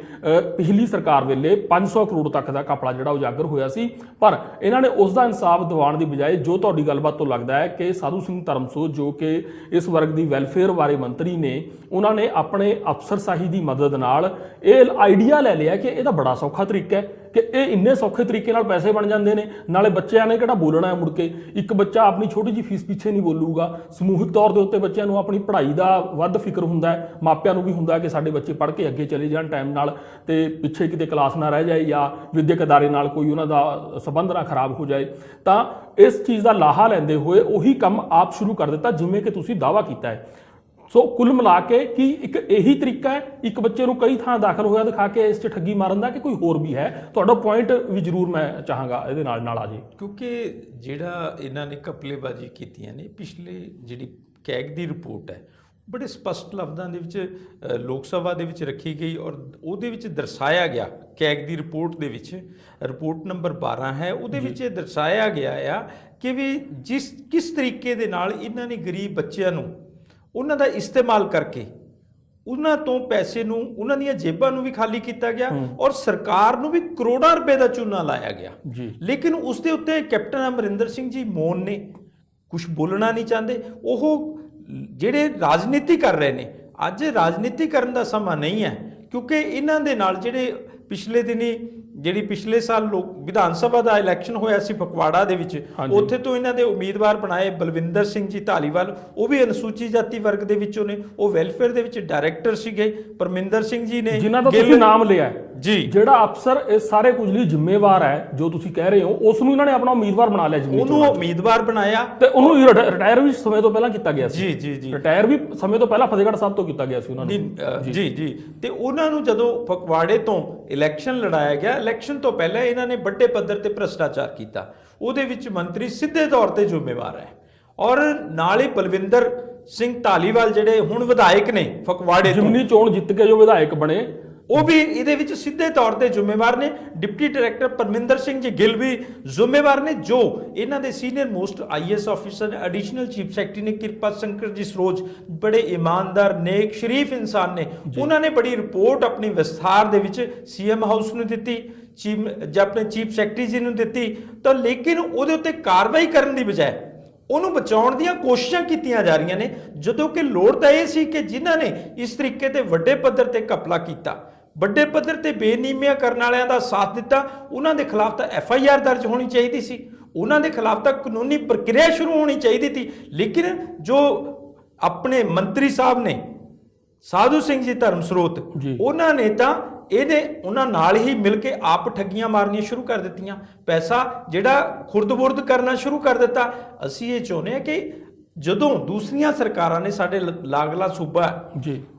ਪਿਛਲੀ ਸਰਕਾਰ ਵੇਲੇ 500 ਕਰੋੜ ਤੱਕ ਦਾ ਘਪਲਾ ਜਿਹੜਾ ਉਜਾਗਰ ਹੋਇਆ ਸੀ, ਪਰ ਇਹਨਾਂ ਨੇ ਉਸ ਦਾ ਇਨਸਾਫ ਦਿਵਾਉਣ ਦੀ ਬਜਾਏ ਜੋ ਤੁਹਾਡੀ ਗੱਲਬਾਤ ਤੋਂ ਲੱਗਦਾ ਹੈ ਕਿ ਸਾਧੂ ਸਿੰਘ ਧਰਮਸੋਤ ਜੋ ਕਿ ਇਸ ਵਰਗ ਦੀ ਵੈਲਫੇਅਰ ਬਾਰੇ ਮੰਤਰੀ ਨੇ, ਉਹਨਾਂ ਨੇ ਆਪਣੇ ਅਫਸਰਸ਼ਾਹੀ ਦੀ ਮਦਦ ਨਾਲ ਇਹ ਆਈਡੀਆ ਲੈ ਲਿਆ ਕਿ ਇਹ ਤਾਂ ਬੜਾ ਸੌਖਾ ਤਰੀਕਾ ਹੈ ਕਿ ਇਹ ਇੰਨੇ ਸੌਖੇ ਤਰੀਕੇ ਨਾਲ ਪੈਸੇ ਬਣ ਜਾਂਦੇ ਨੇ, ਨਾਲੇ ਬੱਚਿਆਂ ਨੇ ਕਿਹੜਾ ਬੋਲਣਾ ਹੈ ਮੁੜ ਕੇ। ਇੱਕ ਬੱਚਾ ਆਪਣੀ ਛੋਟੀ ਜਿਹੀ ਫੀਸ ਪਿੱਛੇ ਨਹੀਂ ਬੋਲੂਗਾ। ਸਮੂਹਿਕ ਤੌਰ ਦੇ ਉੱਤੇ ਬੱਚਿਆਂ ਨੂੰ ਆਪਣੀ ਪੜ੍ਹਾਈ ਦਾ ਵੱਧ ਫਿਕਰ ਹੁੰਦਾ ਹੈ, ਮਾਪਿਆਂ ਨੂੰ ਵੀ ਹੁੰਦਾ ਕਿ ਸਾਡੇ ਬੱਚੇ ਪੜ੍ਹ ਕੇ ਅੱਗੇ ਚਲੇ ਜਾਣ ਟਾਈਮ ਨਾਲ, ਤੇ ਪਿੱਛੇ ਕਿਤੇ ਕਲਾਸ ਨਾ ਰਹਿ ਜਾਏ ਜਾਂ ਵਿਦਿਅਕ ਅਦਾਰੇ ਨਾਲ ਕੋਈ ਉਹਨਾਂ ਦਾ ਸੰਬੰਧ ਨਾ ਖਰਾਬ ਹੋ ਜਾਏ। ਤਾਂ ਇਸ ਚੀਜ਼ ਦਾ ਲਾਹਾ ਲੈਂਦੇ ਹੋਏ ਉਹੀ ਕੰਮ ਆਪ ਸ਼ੁਰੂ ਕਰ ਦਿੱਤਾ ਜਿਵੇਂ ਕਿ ਤੁਸੀਂ ਦਾਅਵਾ ਕੀਤਾ ਹੈ। ਸੋ ਕੁੱਲ ਮਿਲਾ ਕੇ ਕਿ ਇੱਕ ਇਹੀ ਤਰੀਕਾ ਹੈ ਇੱਕ ਬੱਚੇ ਨੂੰ ਕਈ ਥਾਂ ਦਾਖਲ ਹੋਇਆ ਦਿਖਾ ਕੇ ਇਸ 'ਚ ਠੱਗੀ ਮਾਰਨ ਦਾ, ਕਿ ਕੋਈ ਹੋਰ ਵੀ ਹੈ? ਤੁਹਾਡਾ ਪੁਆਇੰਟ ਵੀ ਜ਼ਰੂਰ ਮੈਂ ਚਾਹਾਂਗਾ ਇਹਦੇ ਨਾਲ ਆ ਜੇ। ਕਿਉਂਕਿ ਜਿਹੜਾ ਇਹਨਾਂ ਨੇ ਘਪਲੇਬਾਜ਼ੀ ਕੀਤੀਆਂ ਨੇ, ਪਿਛਲੇ ਜਿਹੜੀ ਕੈਗ ਦੀ ਰਿਪੋਰਟ ਹੈ ਬੜੇ ਸਪਸ਼ਟ ਲਫ਼ਜ਼ਾਂ ਦੇ ਵਿੱਚ ਲੋਕ ਸਭਾ ਦੇ ਵਿੱਚ ਰੱਖੀ ਗਈ, ਔਰ ਉਹਦੇ ਵਿੱਚ ਦਰਸਾਇਆ ਗਿਆ, ਕੈਗ ਦੀ ਰਿਪੋਰਟ ਦੇ ਵਿੱਚ ਰਿਪੋਰਟ ਨੰਬਰ 12 ਹੈ, ਉਹਦੇ ਵਿੱਚ ਇਹ ਦਰਸਾਇਆ ਗਿਆ ਆ ਕਿ ਵੀ ਕਿਸ ਤਰੀਕੇ ਦੇ ਨਾਲ ਇਹਨਾਂ ਨੇ ਗਰੀਬ ਬੱਚਿਆਂ ਨੂੰ ਉਹਨਾਂ ਦਾ ਇਸਤੇਮਾਲ ਕਰਕੇ ਉਹਨਾਂ ਤੋਂ ਪੈਸੇ ਨੂੰ, ਉਹਨਾਂ ਦੀਆਂ ਜੇਬਾਂ ਨੂੰ ਵੀ ਖਾਲੀ ਕੀਤਾ ਗਿਆ ਔਰ ਸਰਕਾਰ ਨੂੰ ਵੀ ਕਰੋੜਾਂ ਰੁਪਏ ਦਾ ਚੂਨਾ ਲਾਇਆ ਗਿਆ। ਲੇਕਿਨ ਉਸ ਦੇ ਉੱਤੇ ਕੈਪਟਨ ਅਮਰਿੰਦਰ ਸਿੰਘ ਜੀ ਮੌਨ ਨੇ, ਕੁਝ ਬੋਲਣਾ ਨਹੀਂ ਚਾਹੁੰਦੇ। ਉਹ ਜਿਹੜੇ ਰਾਜਨੀਤੀ ਕਰ ਰਹੇ ਨੇ, ਅੱਜ ਰਾਜਨੀਤੀ ਕਰਨ ਦਾ ਸਮਾਂ ਨਹੀਂ ਹੈ, ਕਿਉਂਕਿ ਇਹਨਾਂ ਦੇ ਨਾਲ ਜਿਹੜੇ ਪਿਛਲੇ ਦਿਨੀ ਪਿਛਲੇ ਸਾਲ ਵਿਧਾਨ ਸਭਾ ਦਾ ਇਲੈਕਸ਼ਨ ਹੋਇਆ ਸੀ ਫਗਵਾੜਾ ਦੇ ਵਿੱਚ, ਉੱਥੇ ਤੋਂ ਇਹਨਾਂ ਦੇ ਉਮੀਦਵਾਰ ਬਣਾਏ ਬਲਵਿੰਦਰ ਸਿੰਘ ਜੀ ਧਾਲੀਵਾਲ, ਉਹ ਵੀ ਅਨੁਸੂਚਿਤ ਜਾਤੀ ਵਰਗ ਦੇ ਵਿੱਚੋਂ ਨੇ, ਉਹ ਵੈਲਫੇਅਰ ਦੇ ਵਿੱਚ ਡਾਇਰੈਕਟਰ ਸੀਗੇ। ਪਰਮਿੰਦਰ ਸਿੰਘ ਜੀ ਨੇ, ਜਿਨ੍ਹਾਂ ਦਾ ਤੁਸੀਂ ਨਾਮ ਲਿਆ ਜੀ, ਜਿਹੜਾ ਅਫਸਰ ਇਸ ਸਾਰੇ ਕੁਝ ਲਈ ਜ਼ਿੰਮੇਵਾਰ ਹੈ ਜੋ ਤੁਸੀਂ ਕਹਿ ਰਹੇ ਹੋ, ਉਸ ਨੂੰ ਇਹਨਾਂ ਨੇ ਆਪਣਾ ਉਮੀਦਵਾਰ ਬਣਾ ਲਿਆ, ਉਹਨੂੰ ਉਮੀਦਵਾਰ ਬਣਾਇਆ ਤੇ ਉਹਨੂੰ ਰਿਟਾਇਰ ਵੀ ਸਮੇਂ ਤੋਂ ਪਹਿਲਾਂ ਕੀਤਾ ਗਿਆ ਸੀ। ਜੀ ਰਿਟਾਇਰ ਵੀ ਸਮੇਂ ਤੋਂ ਪਹਿਲਾਂ ਫਤਿਹਗੜ੍ਹ ਸਾਹਿਬ ਤੋਂ ਕੀਤਾ ਗਿਆ ਸੀ ਉਹਨਾਂ ਨੂੰ। ਜੀ ਤੇ ਉਹਨਾਂ ਨੂੰ ਜਦੋਂ ਫਗਵਾੜੇ ਤੋਂ ਇਲੈਕਸ਼ਨ ਲੜਾਇਆ ਗਿਆ, ਇਲੈਕਸ਼ਨ ਤੋਂ ਪਹਿਲਾਂ ਇਹਨਾਂ ਨੇ ਵੱਡੇ ਪੱਧਰ ਤੇ ਭ੍ਰਿਸ਼ਟਾਚਾਰ ਕੀਤਾ, ਉਹਦੇ ਵਿੱਚ ਮੰਤਰੀ ਸਿੱਧੇ ਤੌਰ ਤੇ ਜ਼ਿੰਮੇਵਾਰ ਹੈ। ਔਰ ਨਾਲ ਹੀ ਬਲਵਿੰਦਰ ਸਿੰਘ ਧਾਲੀਵਾਲ ਜਿਹੜੇ ਹੁਣ ਵਿਧਾਇਕ ਨੇ ਫਗਵਾੜੇ ਤੋਂ, ਜਿਮਨੀ ਚੋਣ ਜਿੱਤ ਕੇ ਜੋ ਵਿਧਾਇਕ ਬਣੇ, ਉਹ ਵੀ ਇਹਦੇ ਵਿੱਚ ਸਿੱਧੇ ਤੌਰ ਤੇ ਜ਼ਿੰਮੇਵਾਰ ਨੇ। ਡਿਪਟੀ ਡਾਇਰੈਕਟਰ ਪਰਮਿੰਦਰ ਸਿੰਘ ਜੀ ਗਿੱਲ ਵੀ ਜ਼ਿੰਮੇਵਾਰ ਨੇ, ਜੋ ਇਹਨਾਂ ਦੇ ਸੀਨੀਅਰ ਮੋਸਟ ਆਈਐਸ ਆਫੀਸਰ ਨੇ। ਐਡੀਸ਼ਨਲ ਚੀਫ ਸੈਕਟਰੀ ਨੇ ਕਿਰਪਾ ਸ਼ੰਕਰ ਜੀ ਸਰੋਜ, ਬੜੇ ਇਮਾਨਦਾਰ, ਨੇਕ, ਸ਼ਰੀਫ ਇਨਸਾਨ ਨੇ। ਉਹਨਾਂ ਨੇ ਬੜੀ ਰਿਪੋਰਟ ਆਪਣੀ ਵਿਸਥਾਰ ਦੇ ਵਿੱਚ ਸੀਐਮ ਹਾਊਸ ਨੂੰ ਦਿੱਤੀ, ਆਪਣੇ ਚੀਫ ਸੈਕਟਰੀ ਜੀ ਨੂੰ ਦਿੱਤੀ, ਤਾਂ ਲੇਕਿਨ ਉਹਦੇ ਉੱਤੇ ਕਾਰਵਾਈ ਕਰਨ ਦੀ ਬਜਾਏ ਉਹਨੂੰ ਬਚਾਉਣ ਦੀਆਂ ਕੋਸ਼ਿਸ਼ਾਂ ਕੀਤੀਆਂ ਜਾ ਰਹੀਆਂ ਨੇ, ਜਦੋਂ ਕਿ ਲੋੜ ਤਾਂ ਇਹ ਸੀ ਕਿ ਜਿਨ੍ਹਾਂ ਨੇ ਇਸ ਤਰੀਕੇ ਤੇ ਵੱਡੇ ਪੱਧਰ ਤੇ ਘਪਲਾ ਕੀਤਾ, ਵੱਡੇ ਪੱਧਰ ਤੇ ਬੇਨੀਮੀਆਂ ਕਰਨ ਵਾਲਿਆਂ ਦਾ ਸਾਥ ਦਿੱਤਾ, ਉਹਨਾਂ ਦੇ ਖਿਲਾਫ ਤਾਂ FIR ਦਰਜ ਹੋਣੀ ਚਾਹੀਦੀ ਸੀ, ਉਹਨਾਂ ਦੇ ਖਿਲਾਫ ਤਾਂ ਕਾਨੂੰਨੀ ਪ੍ਰਕਿਰਿਆ ਸ਼ੁਰੂ ਹੋਣੀ ਚਾਹੀਦੀ ਸੀ। ਲੇਕਿਨ ਜੋ ਆਪਣੇ ਮੰਤਰੀ ਸਾਹਿਬ ਨੇ ਸਾਧੂ ਸਿੰਘ ਜੀ ਧਰਮਸਰੋਤ, ਉਹਨਾਂ ਨੇ ਤਾਂ ਉਹਨਾਂ ਨਾਲ ਹੀ ਮਿਲ ਕੇ ਆਪ ਠੱਗੀਆਂ ਮਾਰਨੀਆਂ ਸ਼ੁਰੂ ਕਰ ਦਿੱਤੀਆਂ, ਪੈਸਾ ਜਿਹੜਾ ਖੁਰਦ-ਬੁਰਦ ਕਰਨਾ ਸ਼ੁਰੂ ਕਰ ਦਿੱਤਾ। ਅਸੀਂ ਇਹ ਚਾਹੁੰਦੇ ਹਾਂ ਕਿ ਜਦੋਂ ਦੂਸਰੀਆਂ ਸਰਕਾਰਾਂ ਨੇ, ਸਾਡੇ ਲਾਗਲਾ ਸੂਬਾ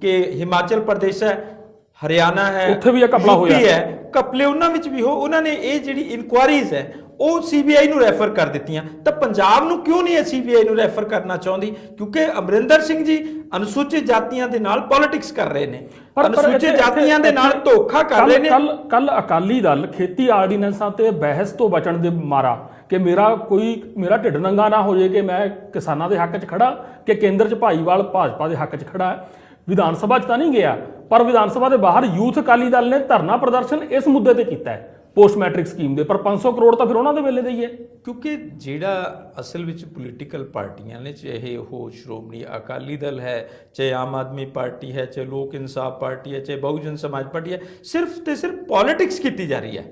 ਕਿ ਹਿਮਾਚਲ ਪ੍ਰਦੇਸ਼ ਹੈ, ਹਰਿਆਣਾ ਹੈ, ਉੱਥੇ ਵੀ ਇਹ ਘਪਲਾ ਹੋਇਆ ਹੈ, ਘਪਲੇ ਉਹਨਾਂ ਵਿੱਚ ਵੀ ਉਹਨਾਂ ਨੇ ਇਹ ਜਿਹੜੀ ਇਨਕੁਆਇਰੀਜ਼ ਹੈ ਉਹ CBI ਨੂੰ ਰੈਫਰ ਕਰ ਦਿੱਤੀਆਂ। ਤਾਂ ਪੰਜਾਬ ਨੂੰ ਕਿਉਂ ਨਹੀਂ CBI ਨੂੰ ਰੈਫਰ ਕਰਨਾ ਚਾਹੁੰਦੀ? ਕਿਉਂਕਿ ਅਮਰਿੰਦਰ ਸਿੰਘ ਜੀ ਅਨੁਸੂਚਿਤ ਜਾਤੀਆਂ ਦੇ ਨਾਲ ਪੋਲਿਟਿਕਸ ਕਰ ਰਹੇ ਨੇ, ਅਨੁਸੂਚਿਤ ਜਾਤੀਆਂ ਦੇ ਨਾਲ ਧੋਖਾ ਕਰ ਰਹੇ ਨੇ। ਕੱਲ ਅਕਾਲੀ ਦਲ ਖੇਤੀ ਆਰਡੀਨੈਂਸਾਂ ਤੇ ਬਹਿਸ ਤੋਂ ਬਚਣ ਦੇ ਮਾਰਾ ਕਿ ਮੇਰਾ ਢਿੱਡ ਨੰਗਾ ਨਾ ਹੋ ਜਾਏ ਕਿ ਮੈਂ ਕਿਸਾਨਾਂ ਦੇ ਹੱਕ 'ਚ ਖੜਾ, ਕਿ ਕੇਂਦਰ 'ਚ ਭਾਈਵਾਲ ਭਾਜਪਾ ਦੇ ਹੱਕ 'ਚ ਖੜਾ ਹੈ, ਵਿਧਾਨ ਸਭਾ 'ਚ ਤਾਂ ਨਹੀਂ ਗਿਆ, ਪਰ ਵਿਧਾਨ ਸਭਾ ਦੇ ਬਾਹਰ ਯੂਥ ਅਕਾਲੀ ਦਲ ਨੇ ਧਰਨਾ ਪ੍ਰਦਰਸ਼ਨ ਇਸ ਮੁੱਦੇ ਤੇ ਕੀਤਾ ਹੈ, ਪੋਸਟ ਮੈਟ੍ਰਿਕ ਸਕੀਮ ਦੇ। ਪਰ 500 ਕਰੋੜ ਤਾਂ ਫਿਰ ਉਹਨਾਂ ਦੇ ਵੇਲੇ ਦੇ ਹੀ ਹੈ। ਕਿਉਂਕਿ ਜਿਹੜਾ ਅਸਲ ਵਿੱਚ ਪੋਲੀਟੀਕਲ ਪਾਰਟੀਆਂ ਨੇ, ਚਾਹੇ ਉਹ ਸ਼੍ਰੋਮਣੀ ਅਕਾਲੀ ਦਲ ਹੈ, ਚਾਹੇ ਆਮ ਆਦਮੀ ਪਾਰਟੀ ਹੈ, ਚਾਹੇ ਲੋਕ ਇਨਸਾਫ ਪਾਰਟੀ ਹੈ, ਚਾਹੇ ਬਹੁਜਨ ਸਮਾਜ ਪਾਰਟੀ ਹੈ, ਸਿਰਫ ਤੇ ਸਿਰਫ ਪੋਲਿਟਿਕਸ ਕੀਤੀ ਜਾ ਰਹੀ ਹੈ।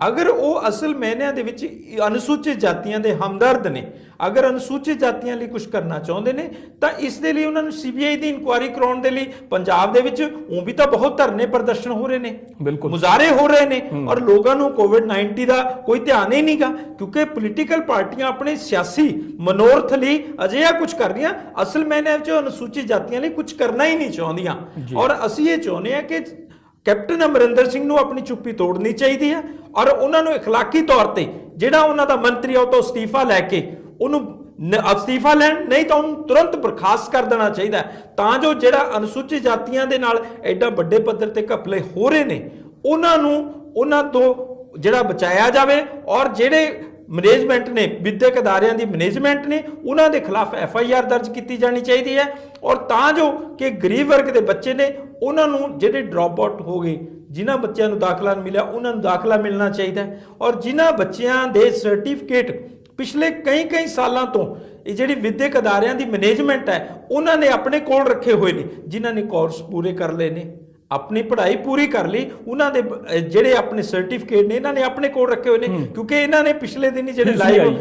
ਅਗਰ ਉਹ ਅਸਲ ਮਾਇਨਿਆਂ ਦੇ ਵਿੱਚ ਅਨੁਸੂਚਿਤ ਜਾਤੀਆਂ ਦੇ ਹਮਦਰਦ ਨੇ, ਅਗਰ ਅਨੁਸੂਚਿਤ ਜਾਤੀਆਂ ਲਈ ਕੁਝ ਕਰਨਾ ਚਾਹੁੰਦੇ ਨੇ, ਤਾਂ ਇਸ ਦੇ ਲਈ ਉਹਨਾਂ ਨੂੰ CBI ਦੀ ਇਨਕੁਆਇਰੀ ਕਰਾਉਣ ਦੇ ਲਈ ਪੰਜਾਬ ਦੇ ਵਿੱਚ ਉਹ ਵੀ ਤਾਂ ਬਹੁਤ ਧਰਨੇ ਪ੍ਰਦਰਸ਼ਨ ਹੋ ਰਹੇ ਨੇ, ਮੁਜ਼ਾਹਰੇ ਹੋ ਰਹੇ ਨੇ, ਔਰ ਲੋਕਾਂ ਨੂੰ COVID-19 ਦਾ ਕੋਈ ਧਿਆਨ ਹੀ ਨਹੀਂਗਾ, ਕਿਉਂਕਿ ਪੋਲੀਟੀਕਲ ਪਾਰਟੀਆਂ ਆਪਣੇ ਸਿਆਸੀ ਮਨੋਰਥ ਲਈ ਅਜਿਹਾ ਕੁਝ ਕਰ ਰਹੀਆਂ, ਅਸਲ ਮਾਇਨੇ ਵਿੱਚ ਅਨੁਸੂਚਿਤ ਜਾਤੀਆਂ ਲਈ ਕੁਝ ਕਰਨਾ ਹੀ ਨਹੀਂ ਚਾਹੁੰਦੀਆਂ। ਔਰ ਅਸੀਂ ਇਹ ਚਾਹੁੰਦੇ ਹਾਂ ਕਿ ਕੈਪਟਨ ਅਮਰਿੰਦਰ ਸਿੰਘ ਨੂੰ ਆਪਣੀ ਚੁੱਪੀ ਤੋੜਨੀ ਚਾਹੀਦੀ ਹੈ, ਔਰ ਉਹਨਾਂ ਨੂੰ ਇਖਲਾਕੀ ਤੌਰ ਤੇ ਜਿਹੜਾ ਉਹਨਾਂ ਦਾ ਮੰਤਰੀ ਆ ਉਹ ਤੋਂ ਅਸਤੀਫਾ ਲੈ ਕੇ ਉਹਨੂੰ ਅਸਤੀਫਾ ਲੈਣ, ਨਹੀਂ ਤਾਂ ਉਹਨੂੰ ਤੁਰੰਤ ਬਰਖਾਸਤ ਕਰ ਦੇਣਾ ਚਾਹੀਦਾ, ਤਾਂ ਜੋ ਜਿਹੜਾ ਅਨੁਸੂਚਿਤ ਜਾਤੀਆਂ ਦੇ ਨਾਲ ਐਡਾ ਵੱਡੇ ਪੱਧਰ ਤੇ ਘਪਲੇ ਹੋ ਰਹੇ ਨੇ ਉਹਨਾਂ ਤੋਂ ਜਿਹੜਾ ਬਚਾਇਆ ਜਾਵੇ, ਔਰ ਜਿਹੜੇ ਮੈਨੇਜਮੈਂਟ ਨੇ, ਵਿਦਿਅਕ ਅਦਾਰਿਆਂ ਦੀ ਮੈਨੇਜਮੈਂਟ ਨੇ, ਉਹਨਾਂ ਦੇ ਖਿਲਾਫ FIR ਦਰਜ ਕੀਤੀ ਜਾਣੀ ਚਾਹੀਦੀ ਹੈ। ਔਰ ਤਾਂ ਜੋ ਕਿ ਗਰੀਬ ਵਰਗ ਦੇ ਬੱਚੇ ਨੇ ਉਹਨਾਂ ਨੂੰ ਜਿਹੜੇ ਡ੍ਰੌਪ ਆਊਟ ਹੋ ਗਏ, ਜਿਨ੍ਹਾਂ ਬੱਚਿਆਂ ਨੂੰ ਦਾਖਲਾ ਨਹੀਂ ਮਿਲਿਆ, ਉਹਨਾਂ ਨੂੰ ਦਾਖਲਾ ਮਿਲਣਾ ਚਾਹੀਦਾ ਹੈ। ਔਰ ਜਿਨ੍ਹਾਂ ਬੱਚਿਆਂ ਦੇ ਸਰਟੀਫਿਕੇਟ ਪਿਛਲੇ ਕਈ ਸਾਲਾਂ ਤੋਂ ਇਹ ਜਿਹੜੀ ਵਿਦਿਅਕ ਅਦਾਰਿਆਂ ਦੀ ਮੈਨੇਜਮੈਂਟ ਹੈ ਉਹਨਾਂ ਨੇ ਆਪਣੇ ਕੋਲ ਰੱਖੇ ਹੋਏ ਨੇ, ਜਿਨ੍ਹਾਂ ਨੇ ਕੋਰਸ ਪੂਰੇ ਕਰ ਲਏ ਨੇ, ਆਪਣੀ ਪੜ੍ਹਾਈ ਪੂਰੀ ਕਰ ਲਈ, ਉਹਨਾਂ ਦੇ ਜਿਹੜੇ ਆਪਣੇ ਸਰਟੀਫਿਕੇਟ ਨੇ ਇਹਨਾਂ ਨੇ ਆਪਣੇ ਕੋਲ ਰੱਖੇ ਹੋਏ ਨੇ। ਕਿਉਂਕਿ ਇਹਨਾਂ ਨੇ ਪਿਛਲੇ ਦਿਨ ਜਿਹੜੇ ਲਾਈਵ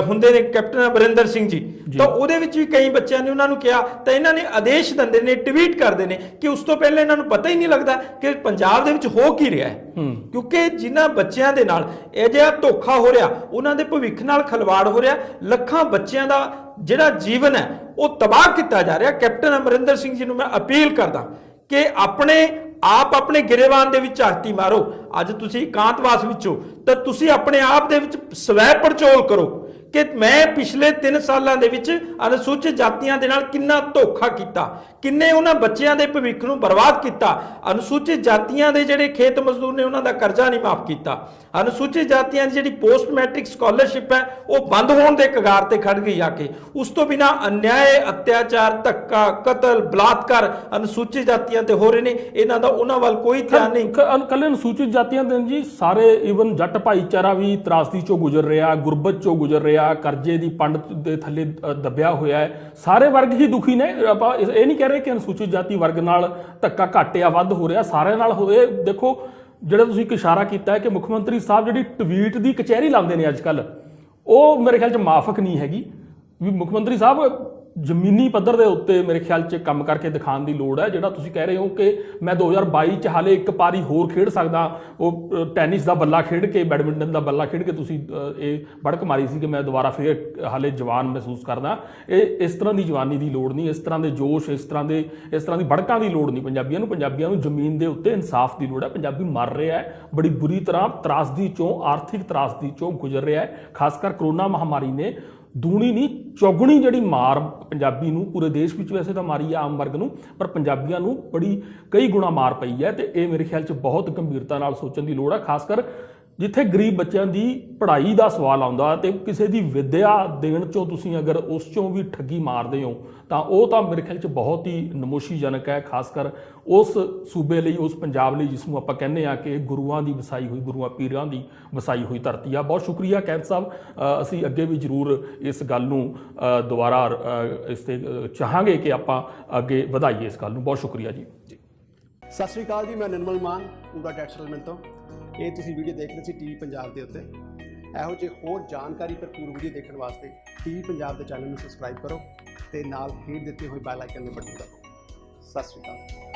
ਹੁੰਦੇ ਨੇ ਕੈਪਟਨ ਅਮਰਿੰਦਰ ਸਿੰਘ ਜੀ, ਤਾਂ ਉਹਦੇ ਵਿੱਚ ਵੀ ਕਈ ਬੱਚਿਆਂ ਨੇ ਉਹਨਾਂ ਨੂੰ ਕਿਹਾ, ਤਾਂ ਇਹਨਾਂ ਨੇ ਆਦੇਸ਼ ਦਿੰਦੇ ਨੇ, ਟਵੀਟ ਕਰਦੇ ਨੇ ਕਿ ਉਸ ਤੋਂ ਪਹਿਲਾਂ ਇਹਨਾਂ ਨੂੰ ਪਤਾ ਹੀ ਨਹੀਂ ਲੱਗਦਾ ਕਿ ਪੰਜਾਬ ਦੇ ਵਿੱਚ ਹੋ ਕੀ ਰਿਹਾ ਹੈ। ਕਿਉਂਕਿ ਜਿਨ੍ਹਾਂ ਬੱਚਿਆਂ ਦੇ ਨਾਲ ਇਹ ਜਿਹਾ ਧੋਖਾ ਹੋ ਰਿਹਾ, ਉਹਨਾਂ ਦੇ ਭਵਿੱਖ ਨਾਲ ਖਿਲਵਾੜ ਹੋ ਰਿਹਾ, ਲੱਖਾਂ ਬੱਚਿਆਂ ਦਾ ਜਿਹੜਾ ਜੀਵਨ ਹੈ ਉਹ ਤਬਾਹ ਕੀਤਾ ਜਾ ਰਿਹਾ। ਕੈਪਟਨ ਅਮਰਿੰਦਰ ਸਿੰਘ ਜੀ ਨੂੰ ਮੈਂ ਅਪੀਲ ਕਰਦਾ ਕਿ ਆਪਣੇ ਗਿਰੇਬਾਨ ਦੇ ਵਿੱਚ ਝਾਤੀ ਮਾਰੋ। ਅੱਜ ਤੁਸੀਂ ਇਕਾਂਤਵਾਸ ਵਿੱਚੋਂ, ਤਾਂ ਤੁਸੀਂ ਆਪਣੇ ਆਪ ਦੇ ਵਿੱਚ ਸਵੈ ਪੜਚੋਲ ਕਰੋ ਕਿ ਮੈਂ ਪਿਛਲੇ 3 ਸਾਲਾਂ ਦੇ ਵਿੱਚ ਅਨੁਸੂਚਿਤ ਜਾਤੀਆਂ ਦੇ ਨਾਲ ਕਿੰਨਾ ਧੋਖਾ ਕੀਤਾ, ਕਿੰਨੇ ਉਹਨਾਂ ਬੱਚਿਆਂ ਦੇ ਭਵਿੱਖ ਨੂੰ ਬਰਬਾਦ ਕੀਤਾ। ਅਨੁਸੂਚਿਤ ਜਾਤੀਆਂ ਦੇ ਜਿਹੜੇ ਖੇਤ ਮਜ਼ਦੂਰ ਨੇ ਉਹਨਾਂ ਦਾ ਕਰਜ਼ਾ ਨਹੀਂ ਮਾਫ ਕੀਤਾ। ਅਨੁਸੂਚਿਤ ਜਾਤੀਆਂ ਦੀ ਜਿਹੜੀ ਪੋਸਟ ਮੈਟ੍ਰਿਕ ਸਕਾਲਰਸ਼ਿਪ ਹੈ ਉਹ ਬੰਦ ਹੋਣ ਦੇ ਕਗਾਰ ਤੇ ਖੜ ਗਈ ਆ ਕੇ। ਉਸ ਤੋਂ ਬਿਨਾ ਅਨਿਆਏ, ਅਤਿਆਚਾਰ, ਧੱਕਾ, ਕਤਲ, ਬਲਾਤਕਾਰ ਅਨੁਸੂਚਿਤ ਜਾਤੀਆਂ ਤੇ ਹੋ ਰਹੇ ਨੇ। ਇਹਨਾਂ ਦਾ ਉਹਨਾਂ ਵੱਲ ਕੋਈ ਧਿਆਨ ਨਹੀਂ। ਕੱਲੇ ਅਨੁਸੂਚਿਤ ਜਾਤੀਆਂ ਦੇ ਜੀ, ਸਾਰੇ ਈਵਨ ਜੱਟ ਭਾਈਚਾਰਾ ਵੀ ਤਰਾਸਦੀ ਚੋਂ ਗੁਜ਼ਰ ਰਿਹਾ, ਗੁਰਬਤ ਚੋਂ ਗੁਜ਼ਰ ਰਿਹਾ, ਕਰਜ਼ੇ ਦੀ ਪੰਡ ਦੇ ਥੱਲੇ ਦੱਬਿਆ ਹੋਇਆ ਹੈ। ਸਾਰੇ ਵਰਗ ਹੀ ਦੁਖੀ ਨੇ। ਆਪਾਂ ਇਹ ਨਹੀਂ ਕਹਿ ਰਹੇ ਕਿ ਅਨੁਸੂਚਿਤ ਜਾਤੀ ਵਰਗ ਨਾਲ ਧੱਕਾ ਘੱਟ ਜਾਂ ਵੱਧ ਹੋ ਰਿਹਾ, ਸਾਰਿਆਂ ਨਾਲ ਹੋਏ। ਦੇਖੋ ਜਿਹੜਾ ਤੁਸੀਂ ਇੱਕ ਇਸ਼ਾਰਾ ਕੀਤਾ ਹੈ ਕਿ ਮੁੱਖ ਮੰਤਰੀ ਸਾਹਿਬ ਜਿਹੜੀ ਟਵੀਟ ਦੀ ਕਚਹਿਰੀ ਲਾਉਂਦੇ ਨੇ ਅੱਜ ਕੱਲ੍ਹ, ਉਹ ਮੇਰੇ ਖਿਆਲ 'ਚ ਮਾਫਕ ਨਹੀਂ ਹੈਗੀ। ਵੀ ਮੁੱਖ ਮੰਤਰੀ ਸਾਹਿਬ ਜ਼ਮੀਨੀ ਪੱਧਰ ਦੇ ਉੱਤੇ ਮੇਰੇ ਖਿਆਲ 'ਚ ਕੰਮ ਕਰਕੇ ਦਿਖਾਉਣ ਦੀ ਲੋੜ ਹੈ। ਜਿਹੜਾ ਤੁਸੀਂ ਕਹਿ ਰਹੇ ਹੋ ਕਿ ਮੈਂ 2022 'ਚ ਹਾਲੇ ਇੱਕ ਪਾਰੀ ਹੋਰ ਖੇਡ ਸਕਦਾ, ਉਹ ਟੈਨਿਸ ਦਾ ਬੱਲਾ ਖੇਡ ਕੇ, ਬੈਡਮਿੰਟਨ ਦਾ ਬੱਲਾ ਖੇਡ ਕੇ ਤੁਸੀਂ ਇਹ ਬੜਕ ਮਾਰੀ ਸੀ ਕਿ ਮੈਂ ਦੁਬਾਰਾ ਫੇਰ ਹਾਲੇ ਜਵਾਨ ਮਹਿਸੂਸ ਕਰਦਾ। ਇਸ ਤਰ੍ਹਾਂ ਦੀ ਜਵਾਨੀ ਦੀ ਲੋੜ ਨਹੀਂ, ਇਸ ਤਰ੍ਹਾਂ ਦੇ ਜੋਸ਼, ਇਸ ਤਰ੍ਹਾਂ ਦੀ ਬੜਕਾਂ ਦੀ ਲੋੜ ਨਹੀਂ ਪੰਜਾਬੀਆਂ ਨੂੰ ਜ਼ਮੀਨ ਦੇ ਉੱਤੇ ਇਨਸਾਫ ਦੀ ਲੋੜ ਹੈ। ਪੰਜਾਬੀ ਮਰ ਰਿਹਾ ਹੈ, ਬੜੀ ਬੁਰੀ ਤਰ੍ਹਾਂ ਤਰਾਸਦੀ ਚੋਂ, ਆਰਥਿਕ ਤਰਾਸਦੀ ਚੋਂ ਗੁਜ਼ਰ ਰਿਹਾ ਹੈ। ਖਾਸ ਕਰ ਕਰੋਨਾ ਮਹਾਮਾਰੀ ਨੇ ਦੂਣੀ ਨਹੀਂ ਚੌਗੁਣੀ ਜਿਹੜੀ ਮਾਰ ਪੰਜਾਬੀ ਨੂੰ, ਪੂਰੇ ਦੇਸ਼ ਵਿੱਚ ਵੈਸੇ ਤਾਂ ਮਾਰੀ ਆ ਆਮ ਵਰਗ ਨੂੰ, ਪਰ ਪੰਜਾਬੀਆਂ ਨੂੰ ਕਈ ਗੁਣਾ ਮਾਰ ਪਈ ਹੈ। ਤੇ ਇਹ ਮੇਰੇ ਖਿਆਲ 'ਚ ਬਹੁਤ ਗੰਭੀਰਤਾ ਨਾਲ ਸੋਚਣ ਦੀ ਲੋੜ ਹੈ। ਖਾਸ ਕਰ ਜਿੱਥੇ ਗਰੀਬ ਬੱਚਿਆਂ ਦੀ ਪੜ੍ਹਾਈ ਦਾ ਸਵਾਲ ਆਉਂਦਾ ਤੇ ਕਿਸੇ ਦੀ ਵਿੱਦਿਆ ਦੇਣ 'ਚੋਂ ਤੁਸੀਂ ਅਗਰ ਉਸ 'ਚੋਂ ਵੀ ਠੱਗੀ ਮਾਰਦੇ ਹੋ ਤਾਂ ਉਹ ਤਾਂ ਮੇਰੇ ਖਿਆਲ 'ਚ ਬਹੁਤ ਹੀ ਨਮੋਸ਼ੀਜਨਕ ਹੈ। ਖਾਸ ਕਰ ਉਸ ਸੂਬੇ ਲਈ, ਉਸ ਪੰਜਾਬ ਲਈ ਜਿਸ ਨੂੰ ਆਪਾਂ ਕਹਿੰਦੇ ਆ ਕਿ ਗੁਰੂਆਂ ਦੀ ਵਸਾਈ ਹੋਈ, ਗੁਰੂਆਂ ਪੀਰਾਂ ਦੀ ਵਸਾਈ ਹੋਈ ਧਰਤੀ ਆ। ਬਹੁਤ ਸ਼ੁਕਰੀਆ ਕੈਂਥ ਸਾਹਿਬ। ਅਸੀਂ ਅੱਗੇ ਵੀ ਜ਼ਰੂਰ ਇਸ ਗੱਲ ਨੂੰ ਦੁਬਾਰਾ ਇਸ 'ਤੇ ਚਾਹਾਂਗੇ ਕਿ ਆਪਾਂ ਅੱਗੇ ਵਧਾਈਏ ਇਸ ਗੱਲ ਨੂੰ। ਬਹੁਤ ਸ਼ੁਕਰੀਆ ਜੀ। ਸਤਿ ਸ਼੍ਰੀ ਅਕਾਲ ਜੀ, ਮੈਂ ਨਿਰਮਲ ਮਾਨ, ਪੂਰਾ ਟੈਕਸ ਸੈਟਲਮੈਂਟ ਤੋਂ। ਇਹ ਤੁਸੀਂ ਵੀਡੀਓ ਦੇਖ ਰਹੇ ਸੀ TV ਪੰਜਾਬ ਦੇ ਉੱਤੇ। ਇਹੋ ਜਿਹੇ ਹੋਰ ਜਾਣਕਾਰੀ ਭਰਪੂਰ ਵੀਡੀਓ ਦੇਖਣ ਵਾਸਤੇ TV ਪੰਜਾਬ ਦੇ ਚੈਨਲ ਨੂੰ ਸਬਸਕ੍ਰਾਈਬ ਕਰੋ ਤੇ ਨਾਲ ਹੇਠ ਦਿੱਤੇ ਹੋਏ ਬੈਲ ਆਈਕਨ ਨੂੰ ਬਟਨ ਦਬਾਓ। ਸਤਿ ਸ਼੍ਰੀ ਅਕਾਲ।